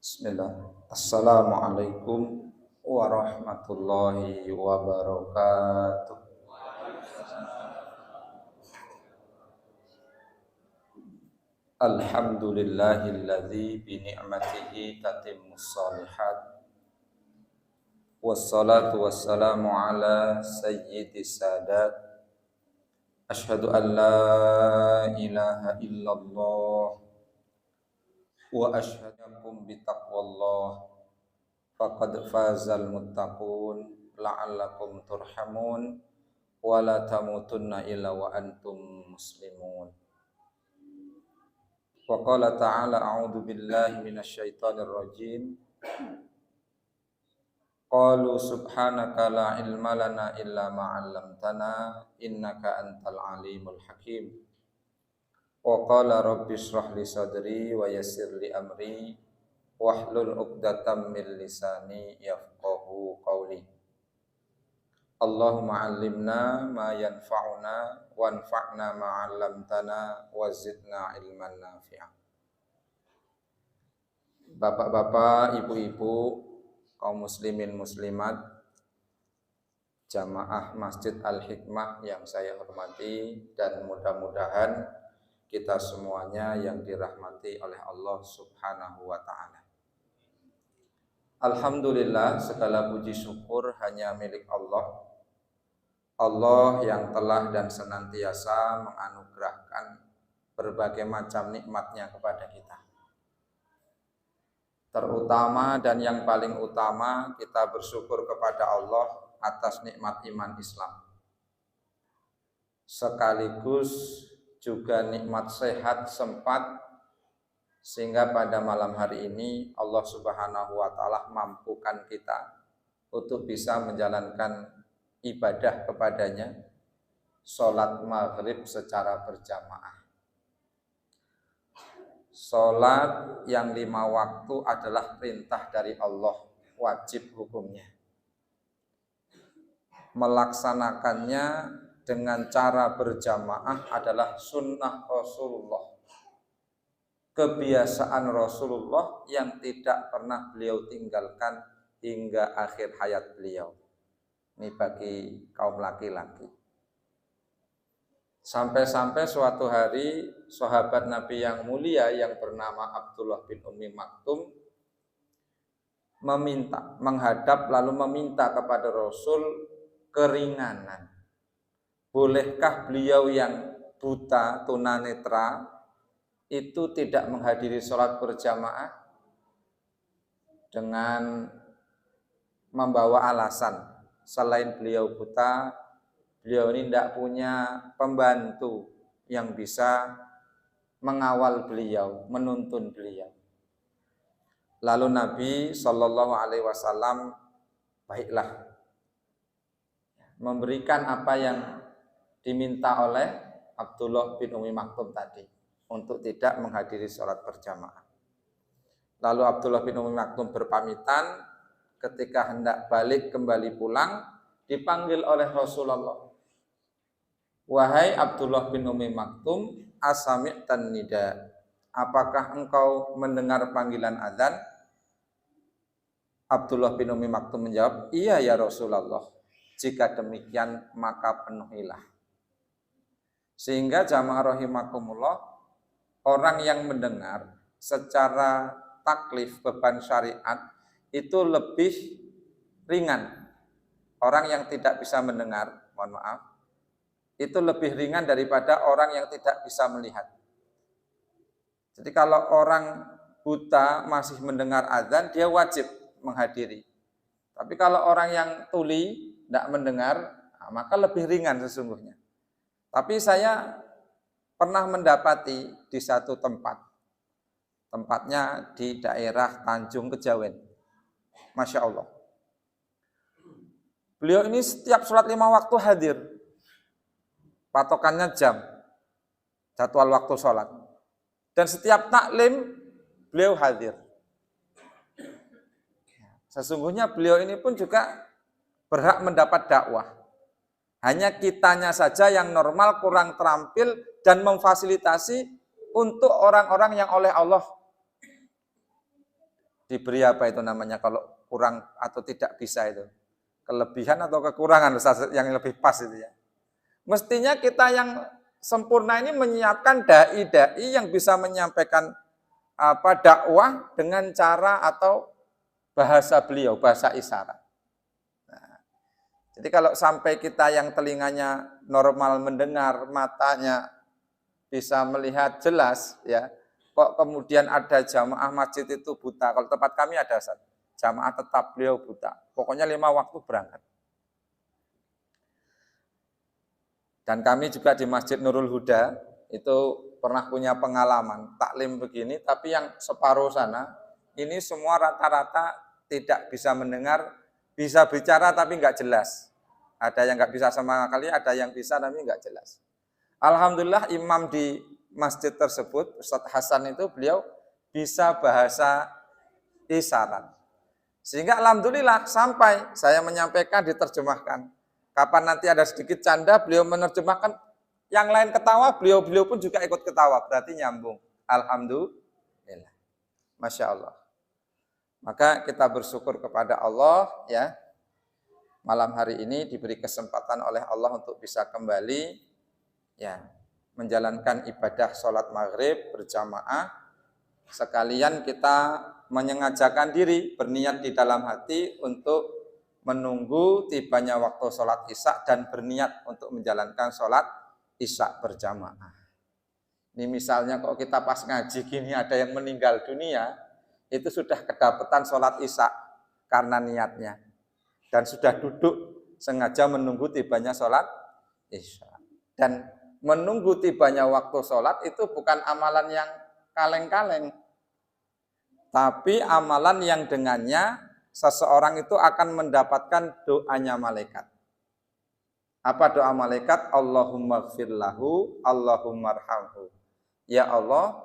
Bismillah. Assalamualaikum warahmatullahi wabarakatuh. Alhamdulillahilladzi bi ni'matihi tatimmus shalihat. Wassalatu wassalamu ala sayyidis sadat. Asyhadu an la ilaha illallah wa asyhadukum bitaqwallah faqad fazal muttaqun la'allakum turhamun wa la tamutunna illa wa antum muslimun. Wa qala ta'ala a'udzu billahi minasy syaithanir rajim. Qalu subhanaka la ilma lana illa ma 'allamtana innaka antal alimul hakim. Wa qala rabbi shrah li sadri wa yassir li amri wahlul 'uqdatam min lisani yafqahu qawli. Allahumma 'allimna ma yanfa'una wanfa'na ma 'allamtana wa zidna ilman nafi'a. Bapak-bapak, ibu-ibu, kaum muslimin muslimat, jamaah Masjid Al-Hikmah yang saya hormati, dan mudah-mudahan kita semuanya yang dirahmati oleh Allah Subhanahu wa ta'ala. Alhamdulillah, segala puji syukur hanya milik Allah. Allah yang telah dan senantiasa menganugerahkan berbagai macam nikmatnya kepada kita. Terutama dan yang paling utama, kita bersyukur kepada Allah atas nikmat iman Islam. Sekaligus juga nikmat sehat sempat, sehingga pada malam hari ini Allah Subhanahu wa ta'ala mampukan kita untuk bisa menjalankan ibadah kepadanya, sholat maghrib secara berjamaah. Sholat yang 5 waktu adalah perintah dari Allah, wajib hukumnya. Melaksanakannya dengan cara berjamaah adalah sunnah Rasulullah, kebiasaan Rasulullah yang tidak pernah beliau tinggalkan hingga akhir hayat beliau. Ini bagi kaum laki-laki. Sampai-sampai suatu hari sahabat Nabi yang mulia yang bernama Abdullah bin Ummi Maktum menghadap lalu meminta kepada Rasul keringanan. Bolehkah beliau yang buta tunanetra itu tidak menghadiri sholat berjamaah? Dengan membawa alasan, selain beliau buta, beliau ini tidak punya pembantu yang bisa mengawal beliau, menuntun beliau. Lalu Nabi Shallallahu Alaihi Wasallam baiklah memberikan apa yang diminta oleh Abdullah bin Ummi Maktum tadi, untuk tidak menghadiri sholat berjamaah. Lalu Abdullah bin Ummi Maktum berpamitan, ketika hendak balik kembali pulang, dipanggil oleh Rasulullah. Wahai Abdullah bin Ummi Maktum, asami'tan nida, apakah engkau mendengar panggilan azan? Abdullah bin Ummi Maktum menjawab, iya ya Rasulullah, jika demikian maka penuhilah. Sehingga jamaah rahimakumullah, orang yang mendengar secara taklif beban syariat itu lebih ringan. Orang yang tidak bisa mendengar, mohon maaf, itu lebih ringan daripada orang yang tidak bisa melihat. Jadi kalau orang buta masih mendengar azan, dia wajib menghadiri. Tapi kalau orang yang tuli tidak mendengar, maka lebih ringan sesungguhnya. Tapi saya pernah mendapati di satu tempat, tempatnya di daerah Tanjung Kejawen. Masya Allah. Beliau ini setiap sholat 5 waktu hadir. Patokannya jam, jadwal waktu sholat. Dan setiap taklim, beliau hadir. Sesungguhnya beliau ini pun juga berhak mendapat dakwah. Hanya kitanya saja yang normal kurang terampil dan memfasilitasi untuk orang-orang yang oleh Allah diberi apa itu namanya kalau kurang atau tidak bisa itu? Kelebihan atau kekurangan Ustaz, yang lebih pas itu ya. Mestinya kita yang sempurna ini menyiapkan dai-dai yang bisa menyampaikan dakwah dengan cara atau bahasa beliau, bahasa isyarat. Nah, jadi kalau sampai kita yang telinganya normal mendengar, matanya bisa melihat jelas, ya, kok kemudian ada jamaah masjid itu buta. Kalau tempat kami ada jamaah tetap beliau buta. Pokoknya 5 waktu berangkat. Dan kami juga di Masjid Nurul Huda itu pernah punya pengalaman taklim begini, tapi yang separuh sana ini semua rata-rata tidak bisa mendengar, bisa bicara tapi nggak jelas. Ada yang nggak bisa sama sekali, ada yang bisa tapi nggak jelas. Alhamdulillah imam di masjid tersebut, Ustadz Hasan itu beliau bisa bahasa isyarat. Sehingga alhamdulillah sampai saya menyampaikan diterjemahkan. Kapan nanti ada sedikit canda, beliau menerjemahkan, yang lain ketawa, beliau pun juga ikut ketawa, berarti nyambung. Alhamdulillah. Masya Allah. Maka kita bersyukur kepada Allah, ya, malam hari ini diberi kesempatan oleh Allah untuk bisa kembali, ya, menjalankan ibadah sholat maghrib berjamaah. Sekalian kita menyengajakan diri, berniat di dalam hati untuk menunggu tibanya waktu sholat isya dan berniat untuk menjalankan sholat isya berjamaah. Ini misalnya kalau kita pas ngaji gini ada yang meninggal dunia, itu sudah kedapatan sholat isya karena niatnya. Dan sudah duduk sengaja menunggu tibanya sholat isya. Dan menunggu tibanya waktu sholat itu bukan amalan yang kaleng-kaleng, tapi amalan yang dengannya seseorang itu akan mendapatkan doanya malaikat. Apa doa malaikat? Allahumma gfirlahu, Allahumma arhamhu. Ya Allah,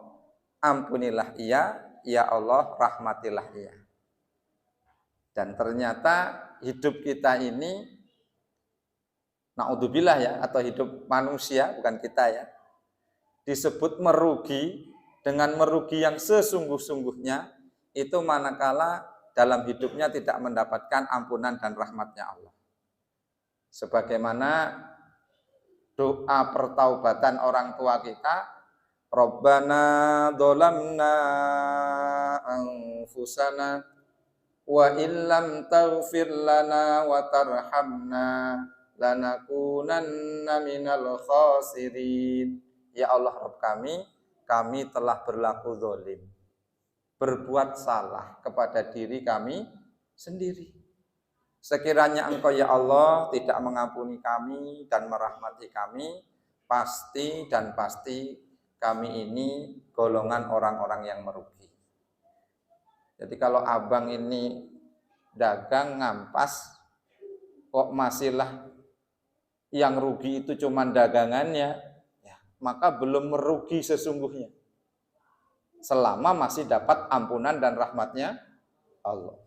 ampunilah ia, ya Allah, rahmatilah ia. Dan ternyata hidup kita ini, naudzubillah ya, atau hidup manusia, bukan kita ya, disebut merugi, dengan merugi yang sesungguh-sungguhnya, itu manakala dalam hidupnya tidak mendapatkan ampunan dan rahmatnya Allah. Sebagaimana doa pertaubatan orang tua kita, Rabbana dzalamna anfusana wa illam taghfir lana wa tarhamna lanakunanna minal khasirin. Ya Allah Rabb kami telah berlaku zalim, berbuat salah kepada diri kami sendiri. Sekiranya Engkau ya Allah tidak mengampuni kami dan merahmati kami, pasti dan pasti kami ini golongan orang-orang yang merugi. Jadi kalau abang ini dagang ngampas, kok masihlah yang rugi itu cuma dagangannya, ya, maka belum merugi sesungguhnya. Selama masih dapat ampunan dan rahmatnya Allah.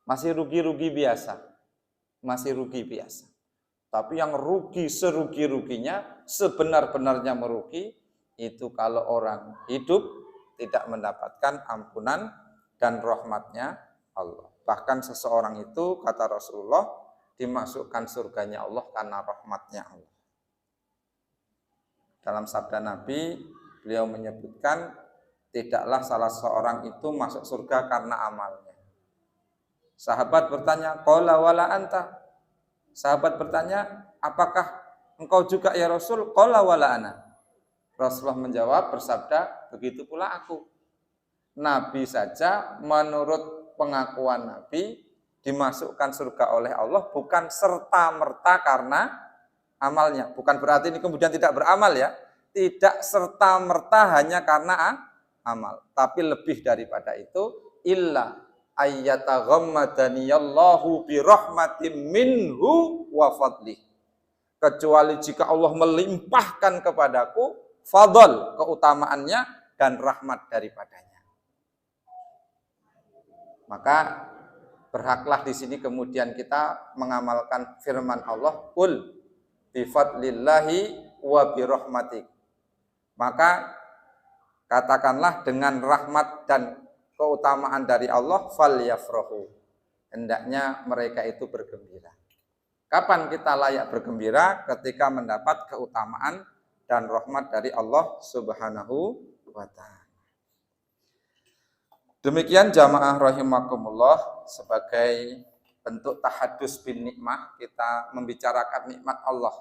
Masih rugi-rugi biasa. Masih rugi biasa. Tapi yang rugi serugi-ruginya, sebenar-benarnya merugi, itu kalau orang hidup tidak mendapatkan ampunan dan rahmatnya Allah. Bahkan seseorang itu, kata Rasulullah, dimasukkan surganya Allah karena rahmatnya Allah. Dalam sabda Nabi, beliau menyebutkan, tidaklah salah seorang itu masuk surga karena amalnya. Sahabat bertanya, qala wala anta? Sahabat bertanya, apakah engkau juga ya Rasul? Qala wala ana. Rasulullah menjawab bersabda, begitu pula aku. Nabi saja menurut pengakuan Nabi dimasukkan surga oleh Allah bukan serta-merta karena amalnya. Bukan berarti ini kemudian tidak beramal ya. Tidak serta-merta hanya karena amal, tapi lebih daripada itu, illa ayyataghammadaniyallahu birahmatin minhu wa fadlih. Kecuali jika Allah melimpahkan kepadaku fadl, keutamaannya dan rahmat daripadanya. Maka berhaklah di sini kemudian kita mengamalkan firman Allah, qul bi fadlillahi wa bi rahmatik. Maka katakanlah dengan rahmat dan keutamaan dari Allah, falyafrahu. Hendaknya mereka itu bergembira. Kapan kita layak bergembira? Ketika mendapat keutamaan dan rahmat dari Allah Subhanahu wa ta'ala. Demikian jamaah rahimakumullah, sebagai bentuk tahadus bin nikmah, kita membicarakan nikmat Allah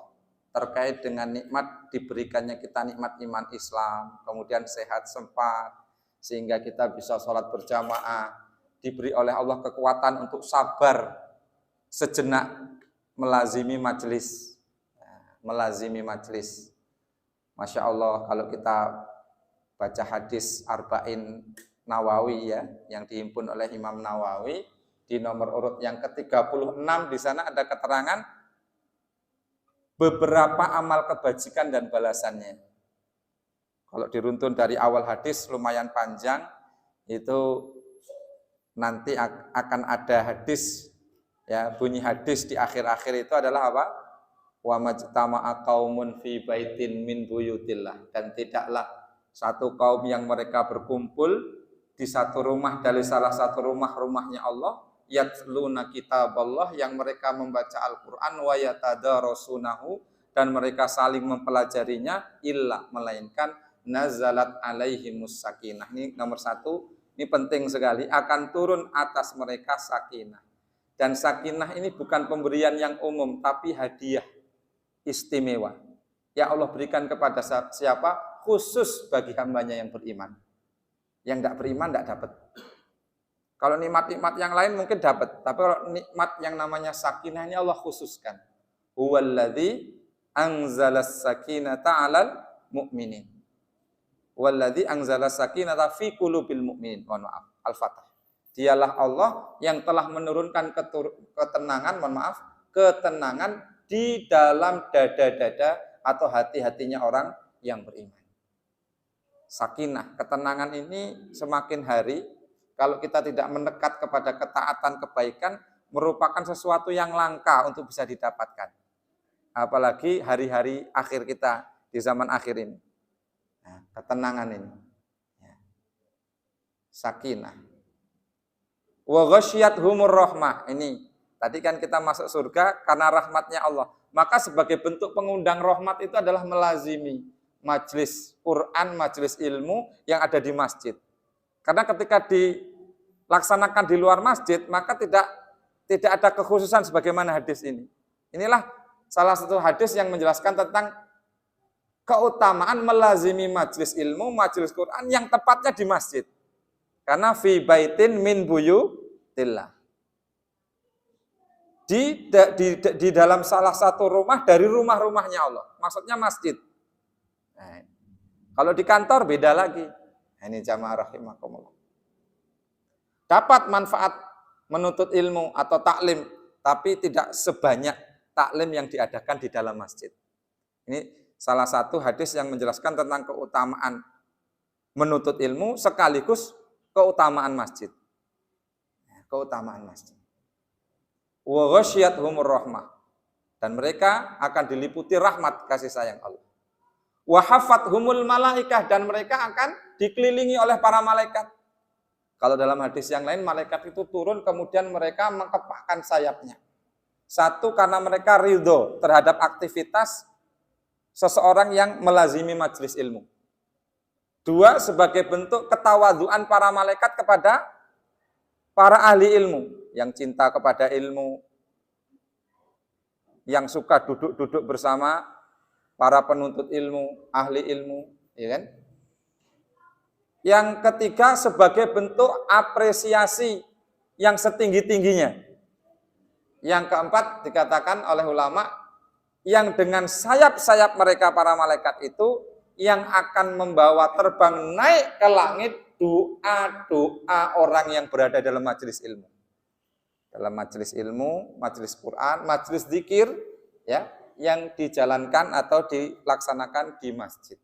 terkait dengan nikmat diberikannya kita nikmat iman Islam, kemudian sehat sempat sehingga kita bisa sholat berjamaah, diberi oleh Allah kekuatan untuk sabar sejenak melazimi majelis. Melazimi majelis. Masya Allah, kalau kita baca hadis Arba'in Nawawi ya, yang dihimpun oleh Imam Nawawi, di nomor urut yang ke-36 di sana ada keterangan beberapa amal kebajikan dan balasannya. Kalau diruntun dari awal hadis lumayan panjang, itu nanti akan ada hadis ya, bunyi hadis di akhir-akhir itu adalah apa? Wa majtama'a qaumun fi baitin min buyutillah, dan tidaklah satu kaum yang mereka berkumpul di satu rumah dari salah satu rumahnya Allah, yatluna kitaballah, yang mereka membaca Al-Qur'an, wa yatadarasunahu, dan mereka saling mempelajarinya, illa, melainkan nazalat alaihimus sakinah. Ini nomor satu, ini penting sekali, akan turun atas mereka sakinah. Dan sakinah ini bukan pemberian yang umum, tapi hadiah istimewa. Ya Allah berikan kepada siapa? Khusus bagi hambanya yang beriman. Yang tidak beriman tidak dapat. Kalau nikmat-nikmat yang lain mungkin dapat, tapi kalau nikmat yang namanya sakinah ini Allah khususkan. Huwallazi anzalas sakinata 'alal mu'minin. Walladzi anzalas sakinata fi qulubil mu'minin. Mohon maaf. Al-Fatah. Dialah Allah yang telah menurunkan ketenangan di dalam dada-dada atau hati-hatinya orang yang beriman. Sakinah, ketenangan ini semakin hari, kalau kita tidak mendekat kepada ketaatan kebaikan, merupakan sesuatu yang langka untuk bisa didapatkan. Apalagi hari-hari akhir kita di zaman akhir ini. Nah, ketenangan ini. Sakinah. Wa ghasyiyathumur rahmah. Ini tadi kan kita masuk surga karena rahmatnya Allah. Maka sebagai bentuk pengundang rahmat itu adalah melazimi majelis Quran, majelis ilmu yang ada di masjid. Karena ketika dilaksanakan di luar masjid, maka tidak ada kekhususan sebagaimana hadis ini. Inilah salah satu hadis yang menjelaskan tentang keutamaan melazimi majelis ilmu, majelis Quran yang tepatnya di masjid. Karena fi baitin min buyutillah. Di dalam salah satu rumah dari rumah-rumahnya Allah. Maksudnya masjid. Nah, kalau di kantor beda lagi. Ini jamaah rahimakumullah. Dapat manfaat menuntut ilmu atau taklim, tapi tidak sebanyak taklim yang diadakan di dalam masjid. Ini salah satu hadis yang menjelaskan tentang keutamaan menuntut ilmu sekaligus keutamaan masjid. Keutamaan masjid. Wa ghasyiyathumur rahmah. Dan mereka akan diliputi rahmat kasih sayang Allah. Wa hafathumul malaikah, dan mereka akan dikelilingi oleh para malaikat. Kalau dalam hadis yang lain, malaikat itu turun kemudian mereka mengepakkan sayapnya. Satu, karena mereka ridho terhadap aktivitas seseorang yang melazimi majelis ilmu. Dua, sebagai bentuk ketawaduan para malaikat kepada para ahli ilmu yang cinta kepada ilmu, yang suka duduk-duduk bersama para penuntut ilmu, ahli ilmu, ya kan? Yang ketiga, sebagai bentuk apresiasi yang setinggi-tingginya. Yang keempat, dikatakan oleh ulama, yang dengan sayap-sayap mereka para malaikat itu yang akan membawa terbang naik ke langit doa-doa orang yang berada dalam majelis ilmu. Dalam majelis ilmu, majelis Quran, majelis zikir, ya, yang dijalankan atau dilaksanakan di masjid.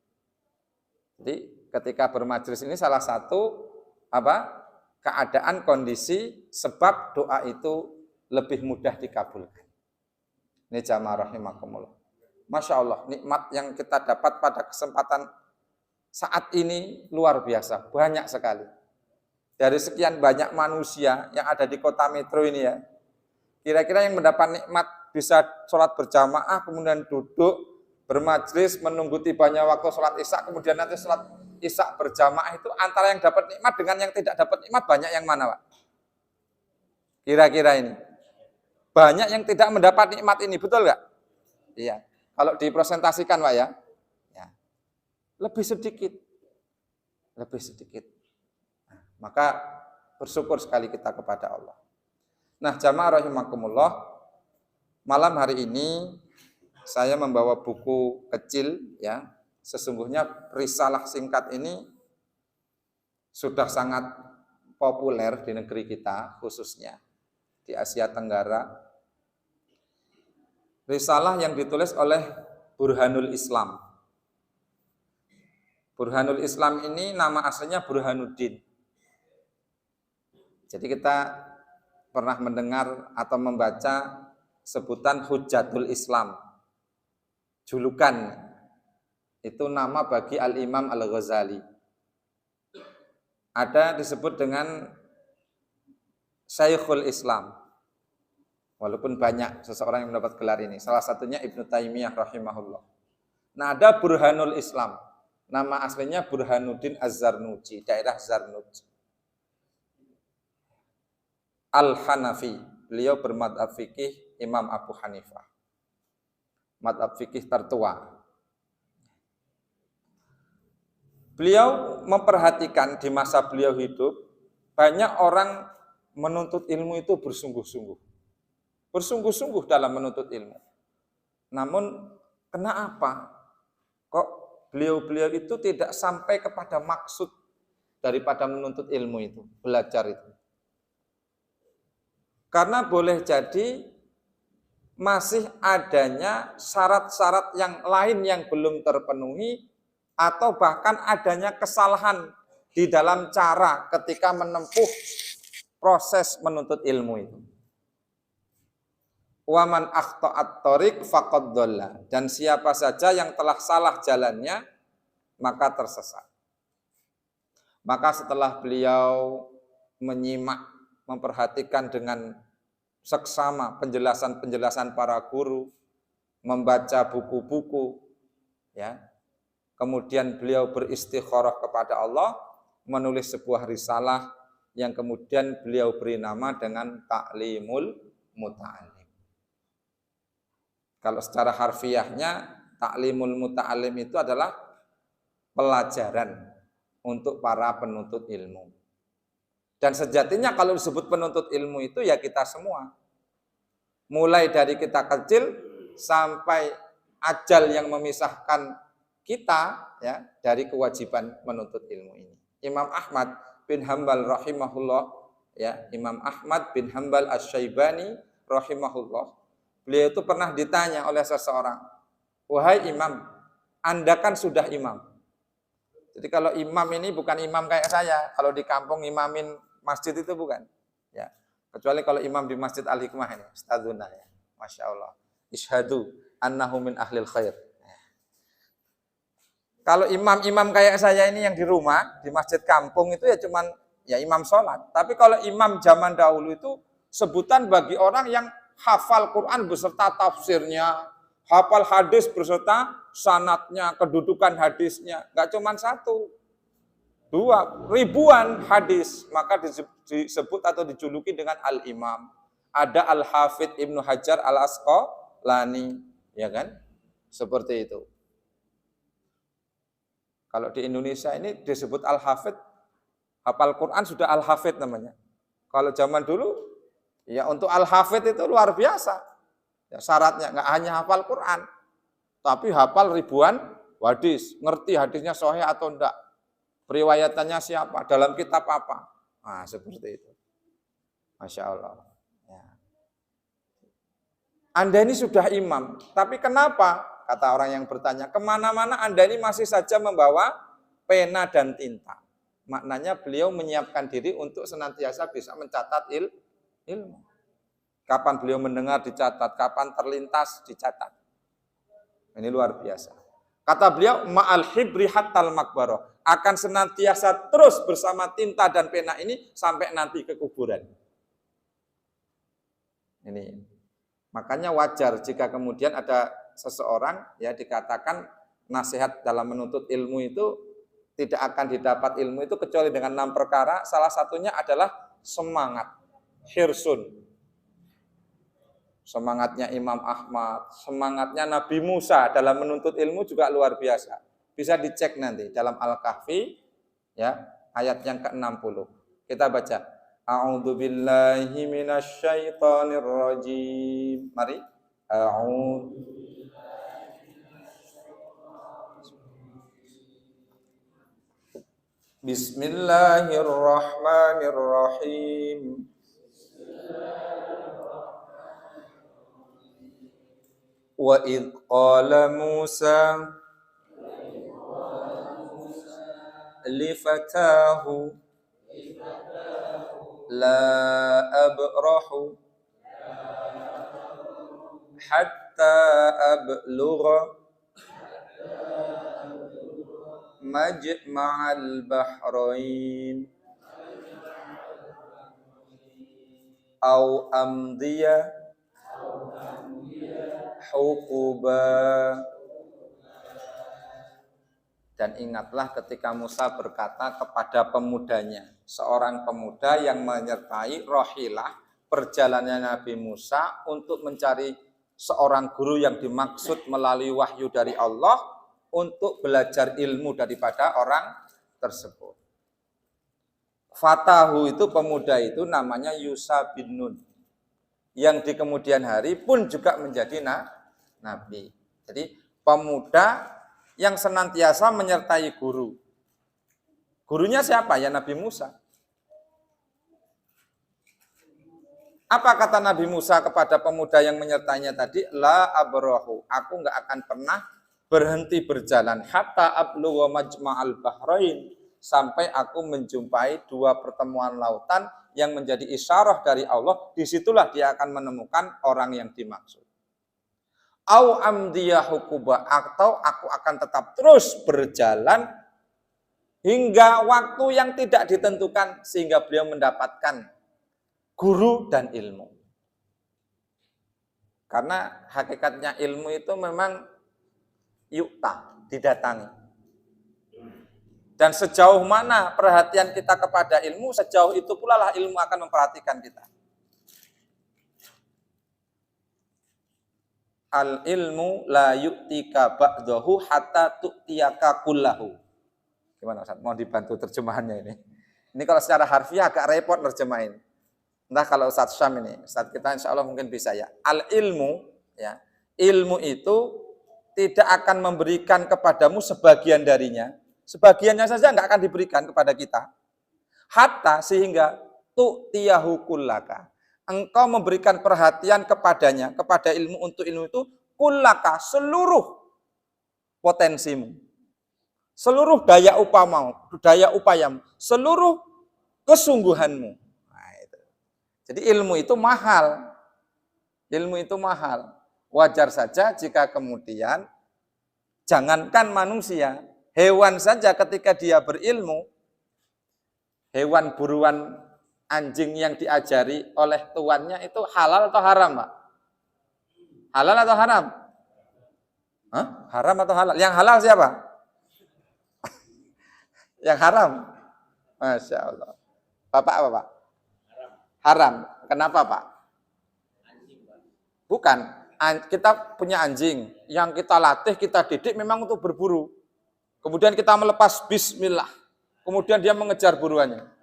Jadi ketika bermajelis ini salah satu keadaan, kondisi, sebab doa itu lebih mudah dikabulkan. Ini jamaah rahimakumullah. Masya Allah, nikmat yang kita dapat pada kesempatan saat ini luar biasa, banyak sekali. dari sekian banyak manusia yang ada di kota metro ini ya, kira-kira yang mendapat nikmat bisa sholat berjamaah, kemudian duduk, bermajlis, menunggu tibanya waktu sholat isya, kemudian nanti sholat isya berjamaah, itu antara yang dapat nikmat dengan yang tidak dapat nikmat banyak yang mana, Pak? Kira-kira ini. Banyak yang tidak mendapat nikmat ini, betul nggak? Iya. Kalau dipresentasikan, Pak ya, lebih sedikit. Lebih sedikit. Maka bersyukur sekali kita kepada Allah. Nah, jamaah rahimakumullah, malam hari ini saya membawa buku kecil ya. Sesungguhnya risalah singkat ini sudah sangat populer di negeri kita, khususnya di Asia Tenggara. Risalah yang ditulis oleh Burhanul Islam. Burhanul Islam ini nama aslinya Burhanuddin. Jadi kita pernah mendengar atau membaca sebutan Hujjatul Islam. Julukan itu nama bagi Al-Imam Al-Ghazali. Ada disebut dengan Syekhul Islam. Walaupun banyak seseorang yang mendapat gelar ini. Salah satunya Ibnu Taimiyah rahimahullah. Nah, ada Burhanul Islam. Nama aslinya Burhanuddin Az-Zarnuji, daerah Zarnuj. Al-Hanafi, beliau bermadhab fikih Imam Abu Hanifah. Madhab fikih tertua. Beliau memperhatikan di masa beliau hidup, banyak orang menuntut ilmu itu bersungguh-sungguh. Bersungguh-sungguh dalam menuntut ilmu. Namun, kenapa kok beliau-beliau itu tidak sampai kepada maksud daripada menuntut ilmu itu, belajar itu? Karena boleh jadi masih adanya syarat-syarat yang lain yang belum terpenuhi, atau bahkan adanya kesalahan di dalam cara ketika menempuh proses menuntut ilmu itu. Wa man akhta'at thoriq faqad dhalla, dan siapa saja yang telah salah jalannya maka tersesat. Maka setelah beliau menyimak, memperhatikan dengan seksama penjelasan-penjelasan para guru, membaca buku-buku, ya. Kemudian beliau beristikharah kepada Allah, menulis sebuah risalah yang kemudian beliau beri nama dengan Ta'limul Muta'allim. Kalau secara harfiahnya, Ta'limul Muta'allim itu adalah pelajaran untuk para penuntut ilmu. Dan sejatinya kalau disebut penuntut ilmu itu ya kita semua. Mulai dari kita kecil sampai ajal yang memisahkan kita ya dari kewajiban menuntut ilmu ini. Imam Ahmad bin Hanbal rahimahullah, ya, Imam Ahmad bin Hanbal Asy-Syaibani rahimahullah. Beliau itu pernah ditanya oleh seseorang, "Wahai imam, Anda kan sudah imam." Jadi kalau imam ini bukan imam kayak saya, kalau di kampung imamin masjid itu bukan. Ya. Kecuali kalau imam di Masjid Al-Hikmah ini, Ustadzuna ya. Masya Allah. Ishadu annahu min ahlil khair. Kalau imam-imam kayak saya ini yang di rumah, di masjid kampung itu ya cuman ya imam sholat. Tapi kalau imam zaman dahulu itu sebutan bagi orang yang hafal Quran beserta tafsirnya, hafal hadis beserta sanadnya, kedudukan hadisnya. Gak cuman satu, dua, ribuan hadis. Maka disebut atau dijuluki dengan al-imam. Ada al-hafidh Ibnu Hajar al-Asqalani, ya kan? Seperti itu. Kalau di Indonesia ini disebut al-hafidh, hafal Quran sudah al-hafidh namanya. Kalau zaman dulu, ya untuk al-hafidh itu luar biasa. Ya, syaratnya nggak hanya hafal Quran, tapi hafal ribuan hadis, ngerti hadisnya sahih atau enggak, periwayatannya siapa, dalam kitab apa. Nah, seperti itu. Masya Allah. Ya. Anda ini sudah imam, tapi kenapa? Kata orang yang bertanya, kemana-mana Anda ini masih saja membawa pena dan tinta. Maknanya beliau menyiapkan diri untuk senantiasa bisa mencatat ilmu. Kapan beliau mendengar dicatat, kapan terlintas dicatat. Ini luar biasa. Kata beliau, ma'al hibri hattal makbaroh. Akan senantiasa terus bersama tinta dan pena ini sampai nanti ke kuburan. Ini. Makanya wajar jika kemudian ada seseorang ya dikatakan nasihat dalam menuntut ilmu itu tidak akan didapat ilmu itu kecuali dengan 6 perkara. Salah satunya adalah semangat, hirsun. Semangatnya Imam Ahmad, semangatnya Nabi Musa dalam menuntut ilmu juga luar biasa. Bisa dicek nanti dalam Al-Kahfi ya, ayat yang ke-60. Kita baca. A'udzu billahi minasyaitonir rajim. Mari. Bismillahirrahmanirrahim. Wa idh qala Musa li fatahu la abrahu hatta ablugha majma'al bahrain au amdiya huquba. Dan ingatlah ketika Musa berkata kepada pemudanya, seorang pemuda yang menyertai rohilah perjalanannya Nabi Musa untuk mencari seorang guru yang dimaksud melalui wahyu dari Allah untuk belajar ilmu daripada orang tersebut. Fatahu itu pemuda itu namanya Yusa bin Nun, yang di kemudian hari pun juga menjadi nabi. Jadi pemuda yang senantiasa menyertai guru. Gurunya siapa? Ya Nabi Musa. Apa kata Nabi Musa kepada pemuda yang menyertainya tadi? La abrahu, aku nggak akan pernah berhenti berjalan hatta ablugha majma'al bahrain, sampai aku menjumpai 2 pertemuan lautan yang menjadi isyarah dari Allah. Disitulah dia akan menemukan orang yang dimaksud. Au amdiya hukuba, atau aku akan tetap terus berjalan hingga waktu yang tidak ditentukan sehingga beliau mendapatkan guru dan ilmu. Karena hakikatnya ilmu itu memang yukta, didatangi. Dan sejauh mana perhatian kita kepada ilmu, sejauh itu pula lah ilmu akan memperhatikan kita. Al ilmu la yu'tika ba'dahu hatta tu'tiyaka kullahu. Gimana Ustaz? Mau dibantu terjemahannya ini. Ini kalau secara harfiah agak repot nerjemahin. Entah kalau Ustaz Syam ini, Ustaz kita insya Allah mungkin bisa ya. Al ilmu, ya, ilmu itu tidak akan memberikan kepadamu sebagian darinya. Sebagiannya saja nggak akan diberikan kepada kita. Hatta sehingga tu'tiyahu kullaka. Engkau memberikan perhatian kepadanya, kepada ilmu, untuk ilmu itu kullaka, seluruh potensimu, seluruh daya upayamu, seluruh kesungguhanmu. Nah, itu. Jadi ilmu itu mahal. Ilmu itu mahal. Wajar saja jika kemudian jangankan manusia, hewan saja ketika dia berilmu, hewan buruan anjing yang diajari oleh tuannya itu halal atau haram, Pak? Halal atau haram? Hah? Haram atau halal? Yang halal siapa? Yang haram? Masya Allah. Bapak apa, Pak? Haram. Kenapa, Pak? Bukan. Kita punya anjing. Yang kita latih, kita didik memang untuk berburu. Kemudian kita melepas bismillah. Kemudian dia mengejar buruannya.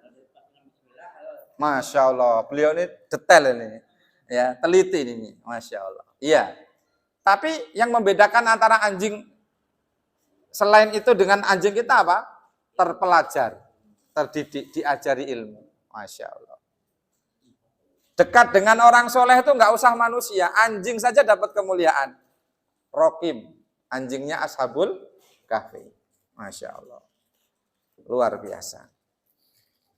Masya Allah, beliau ini detail ini, ya, teliti ini, Masya Allah. Iya, tapi yang membedakan antara anjing selain itu dengan anjing kita apa? Terpelajar, terdidik, diajari ilmu, Masya Allah. Dekat dengan orang soleh itu nggak usah manusia, anjing saja dapat kemuliaan. Rokim, anjingnya Ashabul Kahfi, Masya Allah, luar biasa.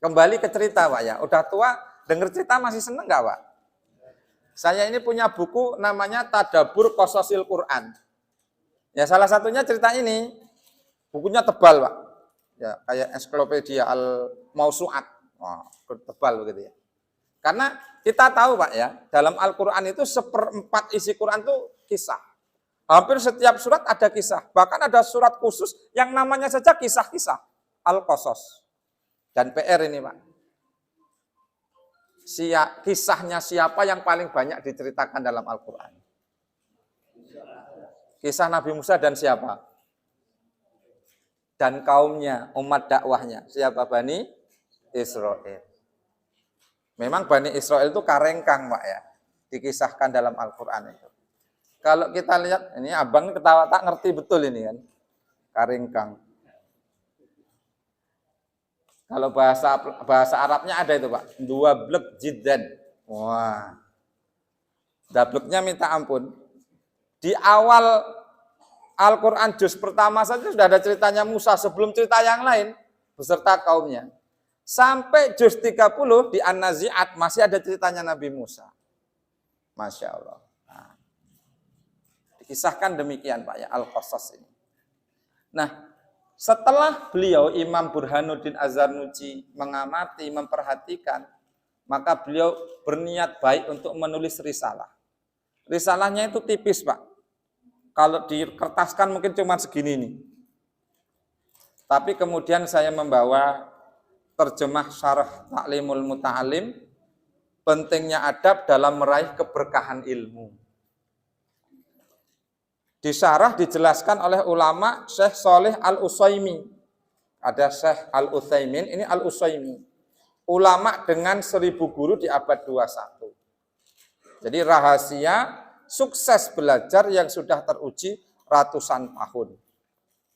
Kembali ke cerita, Pak ya. Udah tua, denger cerita masih seneng nggak, Pak? Saya ini punya buku namanya Tadabbur Qososil Quran. Ya salah satunya cerita ini. Bukunya tebal, Pak. Ya, kayak ensiklopedia Al-Mausu'at. Wah, tebal begitu ya. Karena kita tahu, Pak ya, dalam Al-Qur'an itu 1/4 isi Quran itu kisah. Hampir setiap surat ada kisah. Bahkan ada surat khusus yang namanya saja kisah-kisah. Al-Qasas. Dan PR ini, Pak. Kisahnya siapa yang paling banyak diceritakan dalam Al-Qur'an? Kisah Nabi Musa dan siapa? Dan kaumnya, umat dakwahnya. Siapa? Bani Israel. Memang Bani Israel itu karengkang, Pak ya. Dikisahkan dalam Al-Quran itu. Kalau kita lihat, ini abang ketawa tak ngerti betul ini kan. Karengkang. Kalau bahasa Arabnya ada itu, Pak. Dua blek jiddan. Wah. Dableknya minta ampun. Di awal Al-Quran juz pertama saja sudah ada ceritanya Musa sebelum cerita yang lain beserta kaumnya. Sampai juz 30 di An-Nazi'at masih ada ceritanya Nabi Musa. Masya Allah. Nah, dikisahkan demikian, Pak ya, Al-Qasas ini. Nah, setelah beliau Imam Burhanuddin Az-Zarnuji mengamati, memperhatikan, maka beliau berniat baik untuk menulis risalah. Risalahnya itu tipis, Pak. Kalau dikertaskan mungkin cuma segini nih. Tapi kemudian saya membawa terjemah syarah Ta'limul Muta'alim, pentingnya adab dalam meraih keberkahan ilmu. Di syarah dijelaskan oleh ulama Syekh Shalih Al-Utsaimin. Ada Syekh Al-Utsaimin, ini Al-Utsaimin. Ulama dengan 1000 guru di abad 21. Jadi rahasia sukses belajar yang sudah teruji ratusan tahun.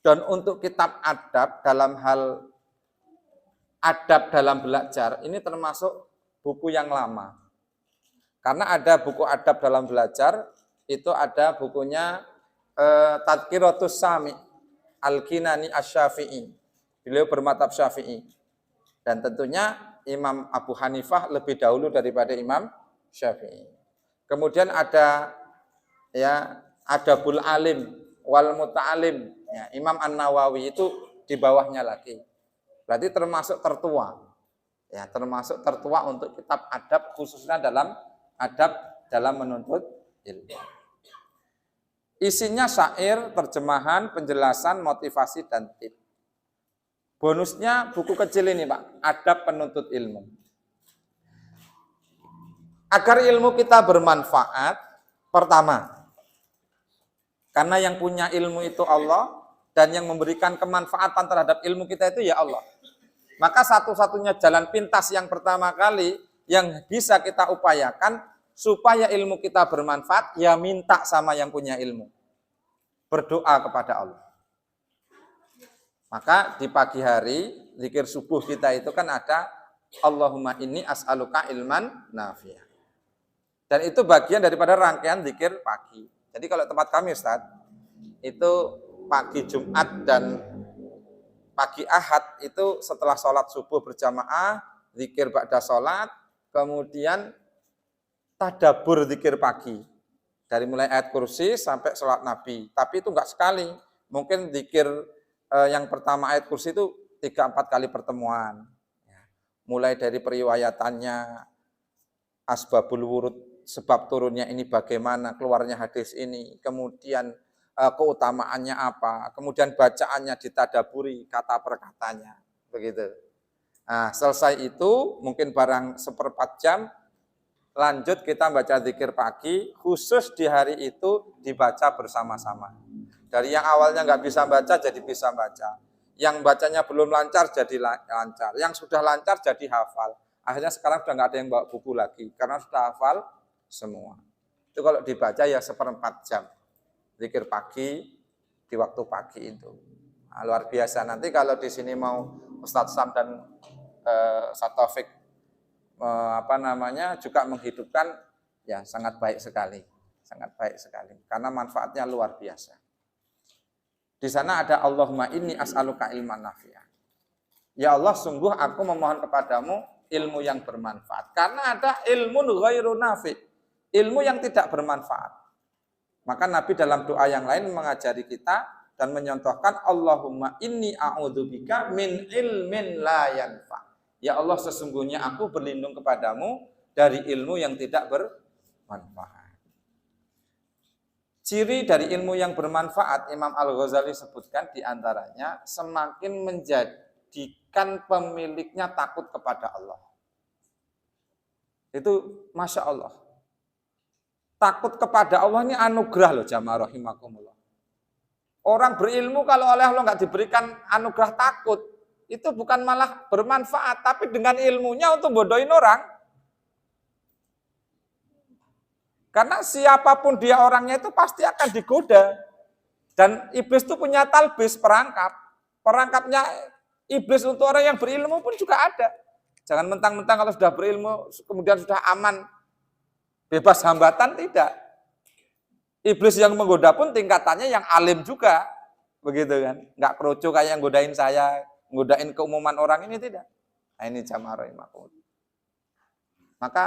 Dan untuk kitab adab dalam hal adab dalam belajar, ini termasuk buku yang lama. Karena ada buku adab dalam belajar, itu ada bukunya Tadhkiratus Sami, Al-Kinani Asy-Syafi'i. Beliau bermadzhab Syafi'i. Dan tentunya Imam Abu Hanifah lebih dahulu daripada Imam Syafi'i. Kemudian ada ya Adabul Alim wal Muta'alim, ya, Imam An-Nawawi itu di bawahnya lagi. Berarti termasuk tertua. Ya, termasuk tertua untuk kitab adab khususnya dalam adab dalam menuntut ilmu. Isinya syair, terjemahan, penjelasan, motivasi dan tips. Bonusnya buku kecil ini, Pak, Adab Penuntut Ilmu. Agar ilmu kita bermanfaat, pertama, karena yang punya ilmu itu Allah, dan yang memberikan kemanfaatan terhadap ilmu kita itu ya Allah. Maka satu-satunya jalan pintas yang pertama kali yang bisa kita upayakan supaya ilmu kita bermanfaat, ya minta sama yang punya ilmu. Berdoa kepada Allah. Maka di pagi hari, zikir subuh kita itu kan ada Allahumma inni as'aluka ilman nafi'ah. Dan itu bagian daripada rangkaian zikir pagi. Jadi kalau tempat kami Ustaz, itu pagi Jumat dan pagi Ahad itu setelah sholat subuh berjamaah, zikir ba'da sholat, kemudian tadabbur zikir pagi. Dari mulai ayat kursi sampai sholat Nabi. Tapi itu enggak sekali. Mungkin zikir yang pertama ayat kursi itu 3-4 kali pertemuan. Mulai dari periwayatannya, asbabul wurud, sebab turunnya ini bagaimana, keluarnya hadis ini, kemudian keutamaannya apa, kemudian bacaannya ditadaburi kata per katanya, begitu. Nah, selesai itu mungkin barang 1/4 jam, lanjut kita baca zikir pagi, khusus di hari itu dibaca bersama-sama. Dari yang awalnya nggak bisa baca jadi bisa baca, yang bacanya belum lancar jadi lancar, yang sudah lancar jadi hafal. Akhirnya sekarang sudah nggak ada yang bawa buku lagi karena sudah hafal semua. Itu kalau dibaca ya 1/4 jam. Zikir pagi di waktu pagi itu. Nah, luar biasa. Nanti kalau di sini mau Ustadz Sam dan Ustadz Taufik juga menghidupkan, ya sangat baik sekali. Sangat baik sekali. Karena manfaatnya luar biasa. Di sana ada Allahumma inni as'aluka ilman nafi'ah. Ya Allah, sungguh aku memohon kepadamu ilmu yang bermanfaat. Karena ada ilmu ghairu nafi', ilmu yang tidak bermanfaat. Maka Nabi dalam doa yang lain mengajari kita dan menyontohkan Allahumma inni a'udzubika min ilmin la yanfa. Ya Allah, sesungguhnya aku berlindung kepadamu dari ilmu yang tidak bermanfaat. Ciri dari ilmu yang bermanfaat, Imam Al-Ghazali sebutkan diantaranya semakin menjadikan pemiliknya takut kepada Allah. Itu Masya Allah. Takut kepada Allah ini anugerah loh jamaah rahimakumullah. Orang berilmu kalau oleh Allah nggak diberikan anugerah takut, itu bukan malah bermanfaat, tapi dengan ilmunya untuk bodohin orang. Karena siapapun dia orangnya itu pasti akan digoda. Dan iblis itu punya talbis, perangkap. Perangkapnya iblis untuk orang yang berilmu pun juga ada. Jangan mentang-mentang kalau sudah berilmu, kemudian sudah aman, bebas hambatan, tidak. Iblis yang menggoda pun tingkatannya yang alim juga. Begitu kan. Nggak kerucu kayak yang godain saya, godain keumuman orang ini, tidak. Nah, ini jamaah rahimakumullah. Maka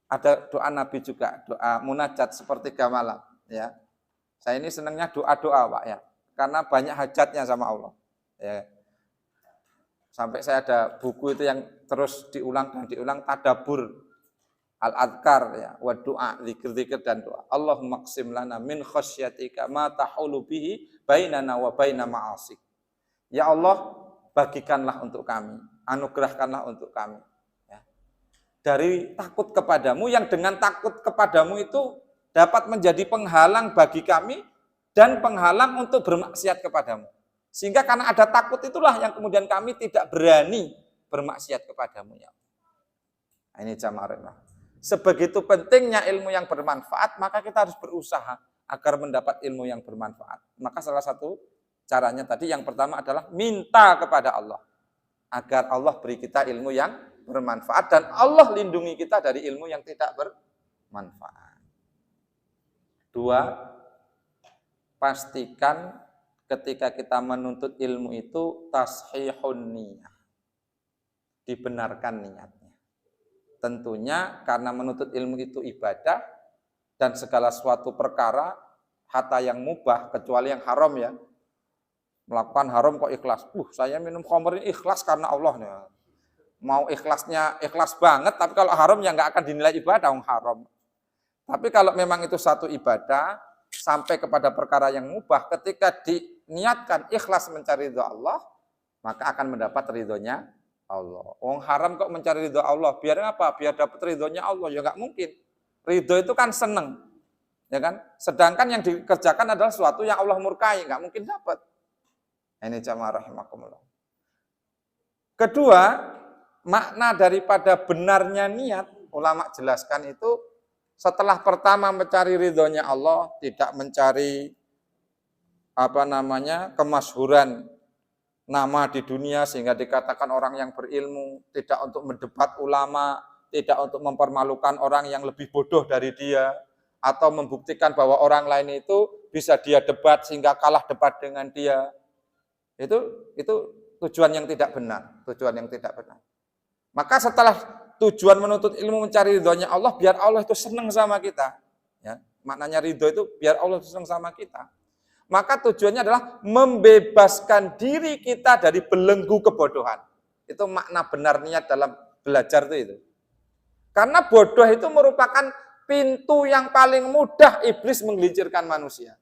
ada doa Nabi juga, doa munajat sepertiga malam. Ya, saya ini senangnya doa-doa, Pak, ya, karena banyak hajatnya sama Allah. Ya. Sampai saya ada buku itu yang terus diulang dan diulang, tadabur al-adkar, ya, wa doa, zikir-zikir dan doa. Allahumma qsim lana min khasyatika ma tahulu bihi bainana wa baina ma'asik. Ya Allah, bagikanlah untuk kami, anugerahkanlah untuk kami. Dari takut kepadamu, yang dengan takut kepadamu itu dapat menjadi penghalang bagi kami dan penghalang untuk bermaksiat kepadamu. Sehingga karena ada takut itulah yang kemudian kami tidak berani bermaksiat kepadamu. Ya. Nah, ini jamaah. Sebegitu pentingnya ilmu yang bermanfaat, maka kita harus berusaha agar mendapat ilmu yang bermanfaat. Maka salah satu caranya tadi, yang pertama adalah minta kepada Allah. Agar Allah beri kita ilmu yang bermanfaat dan Allah lindungi kita dari ilmu yang tidak bermanfaat. 2, pastikan ketika kita menuntut ilmu itu tashihun niyah. Dibenarkan niatnya. Tentunya karena menuntut ilmu itu ibadah dan segala suatu perkara hatta yang mubah kecuali yang haram, ya. Melakukan haram kok ikhlas. Saya minum khamr ini ikhlas karena Allah, ya. Mau ikhlasnya ikhlas banget, tapi kalau haram ya nggak akan dinilai ibadah, haram. Tapi kalau memang itu satu ibadah, sampai kepada perkara yang mubah, ketika diniatkan ikhlas mencari ridho Allah, maka akan mendapat ridhonya Allah. Haram kok mencari ridho Allah, biar apa? Biar dapat ridhonya Allah, ya nggak mungkin. Ridho itu kan seneng, ya kan? Sedangkan yang dikerjakan adalah sesuatu yang Allah murkai, nggak mungkin dapat. Ini jamaah rahimakumullah. Kedua, makna daripada benarnya niat, ulama jelaskan itu setelah pertama mencari ridhonya Allah, tidak mencari kemasyhuran nama di dunia sehingga dikatakan orang yang berilmu, tidak untuk mendebat ulama, tidak untuk mempermalukan orang yang lebih bodoh dari dia, atau membuktikan bahwa orang lain itu bisa dia debat sehingga kalah debat dengan dia. Itu tujuan yang tidak benar, tujuan yang tidak benar. Maka setelah tujuan menuntut ilmu mencari ridhonya Allah, biar Allah itu senang sama kita. Ya, maknanya ridho itu biar Allah itu senang sama kita. Maka tujuannya adalah membebaskan diri kita dari belenggu kebodohan. Itu makna benar niat dalam belajar itu. Karena bodoh itu merupakan pintu yang paling mudah iblis menggelincirkan manusia.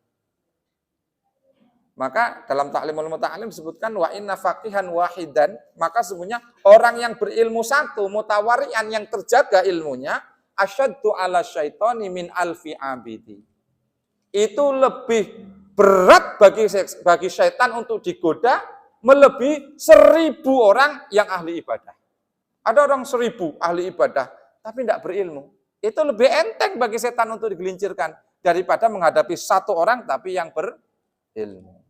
Maka dalam Ta'limul Muta'alim disebutkan wa inna faqihan wahidan, maka sebenarnya orang yang berilmu satu, mutawarian yang terjaga ilmunya, asyaddu ala syaitani min alfi abidi. Itu lebih berat bagi syaitan untuk digoda melebihi 1000 orang yang ahli ibadah. Ada orang 1000 ahli ibadah tapi tidak berilmu. Itu lebih enteng bagi setan untuk digelincirkan daripada menghadapi satu orang tapi yang berilmu.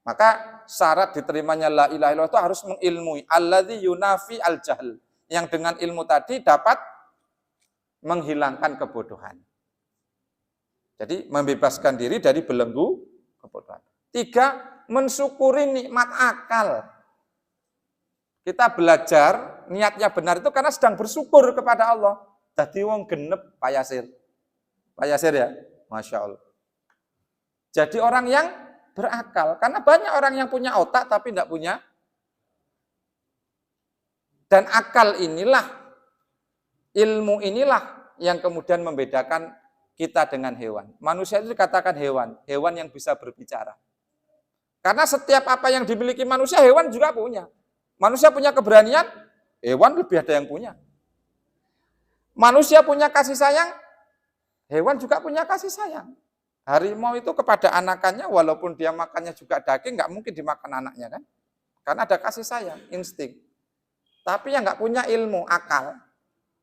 Maka syarat diterimanya la ilaha illallah itu harus mengilmui alladzi yunafi al-jahl, yang dengan ilmu tadi dapat menghilangkan kebodohan. Jadi membebaskan diri dari belenggu kebodohan. 3, mensyukuri nikmat akal. Kita belajar niatnya benar itu karena sedang bersyukur kepada Allah. Dadi wong genep Pak Yasir. Pak Yasir ya, Masya Allah. Jadi orang yang berakal. Karena banyak orang yang punya otak tapi tidak punya. Dan akal inilah, ilmu inilah yang kemudian membedakan kita dengan hewan. Manusia itu dikatakan hewan yang bisa berbicara. Karena setiap apa yang dimiliki manusia, hewan juga punya. Manusia punya keberanian, hewan lebih ada yang punya. Manusia punya kasih sayang, hewan juga punya kasih sayang. Harimau itu kepada anakannya, walaupun dia makannya juga daging, nggak mungkin dimakan anaknya kan? Karena ada kasih sayang, insting. Tapi yang nggak punya ilmu, akal.